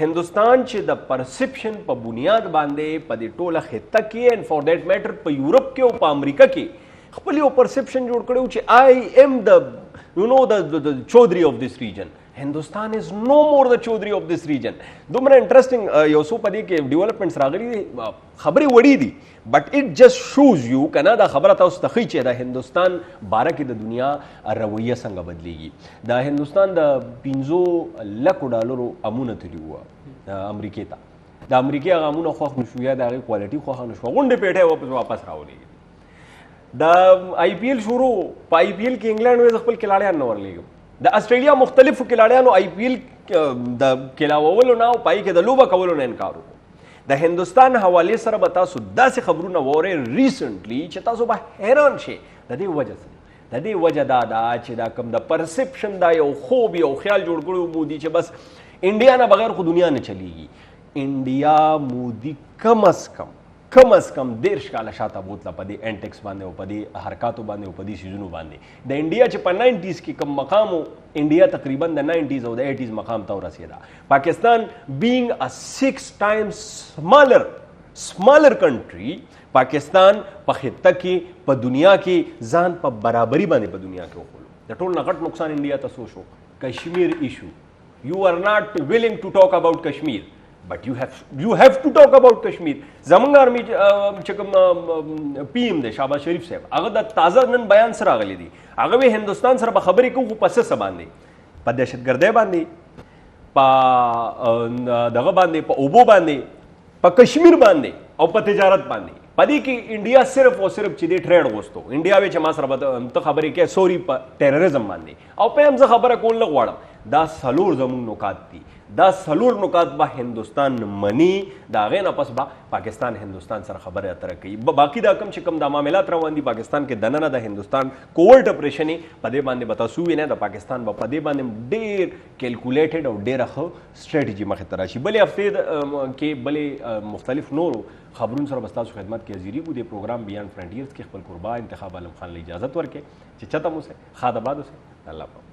ہندوستان چی دا پرسپشن پا بنیاد باندے پا دے ٹولا خطہ کی اینڈ فور دیٹ میٹر پا یورپ کے و پا امریکہ کے خپلی او پرسپشن جوڑ کرے چی آئی ایم دا you know the chaudhary of this region. Hindustan is no more the chaudhary of this region. دومره انټرېسټینګ یو څو پدې کې ډیولپمنټس راغلي دي خبرې وړي دي بٹ اٹ جسٹ شوز یو کنه دا خبره تاسو ته ښیي چې د هندوستان باره کې د دنیا رویه څنګه بدلیږي. د هندوستان د 15 لکو ډالرو امونه تللی وه امریکې ته د امریکې هغه امونه خوښ نه شو یا د هغې کوالټي خوښه نه شوه غونډې پیټۍ واپس راولېږي. دا آئی پی ایل شروع په آئی پی ایل کې انګلینډ وایي خپل کلاړیان نه ورلېږم د استرالیا مختلفو کلاړیانو آئی پی ایل د کلاوولو نه او پای کې د لوبه کولو نه انکار وکړو. د هندوستان حوالې سره به تاسو داسې خبرونه وورئ ریسنټلی چې تاسو به حیران شئ. د دې وجه څه د دې وجه دا ده چې دا کوم د پرسپشن دا یو خوب یو خیال جوړ کړی مودي چې بس انډیا نه بغیر خو دنیا نه چلیږي. انډیا مودي کم از کم 10 کاله شاته بوتله په دې انټیکس باندې او په دې حرکاتو باندې او په دې سیزونو باندې د انډیا چې په 90s کې کم مقام انډیا تقریبا د 90s او د 80s مقام ته ورسېده. پاکستان being a 6 times smaller country پاکستان په خطه کې په دنیا کې ځان په برابرۍ باندې په دنیا کې وخولو. د ټول نه غټ نقصان انډیا ته څه شو؟ کشمیر ایشو. You are not willing to talk about Kashmir. But you have to talk about Kashmir. زمونږ آرمي چې کوم پی ایم دی شهباز شریف صاحب هغه د تازه نن بیان سره راغلی دی هغه وی هندوستان سره به خبرې کوو په څه باندې په دهشتګردۍ باندې په دغه باندې په اوبو باندې په کشمیر باندې او په تجارت باندې پدې کې انډیا صرف او صرف چې دې ټریډ غوښتو انډیا وی چې ما سره ته خبرې کې سوري په ټیرریزم باندې او په هم زه خبره کول نه غواړم دا څلور زموږ نکات دي دا څلور نکات به هندوستان مني دا غې نه پس به پاکستان هندوستان سره خبره اتره کوي باقي دا کم چې کم دا معاملات روان دي پاکستان کې دننه د هندوستان کوورټ اپریشن په دې باندې به تاسو وینئ د پاکستان په دې باندې ډېر کیلکولیټډ او ډېره ښه سټریټجي مخې ته راشي بلې هفتې کې بلې مختلف نورو خبرونو سره به ستاسو خدمت کې حاضري وو د پروګرام بیانډ فرنټیرز کې خپل قربا انتخاب عالم خان له اجازت ورکړي چې چته مو سه خاد آباد اوسئ الله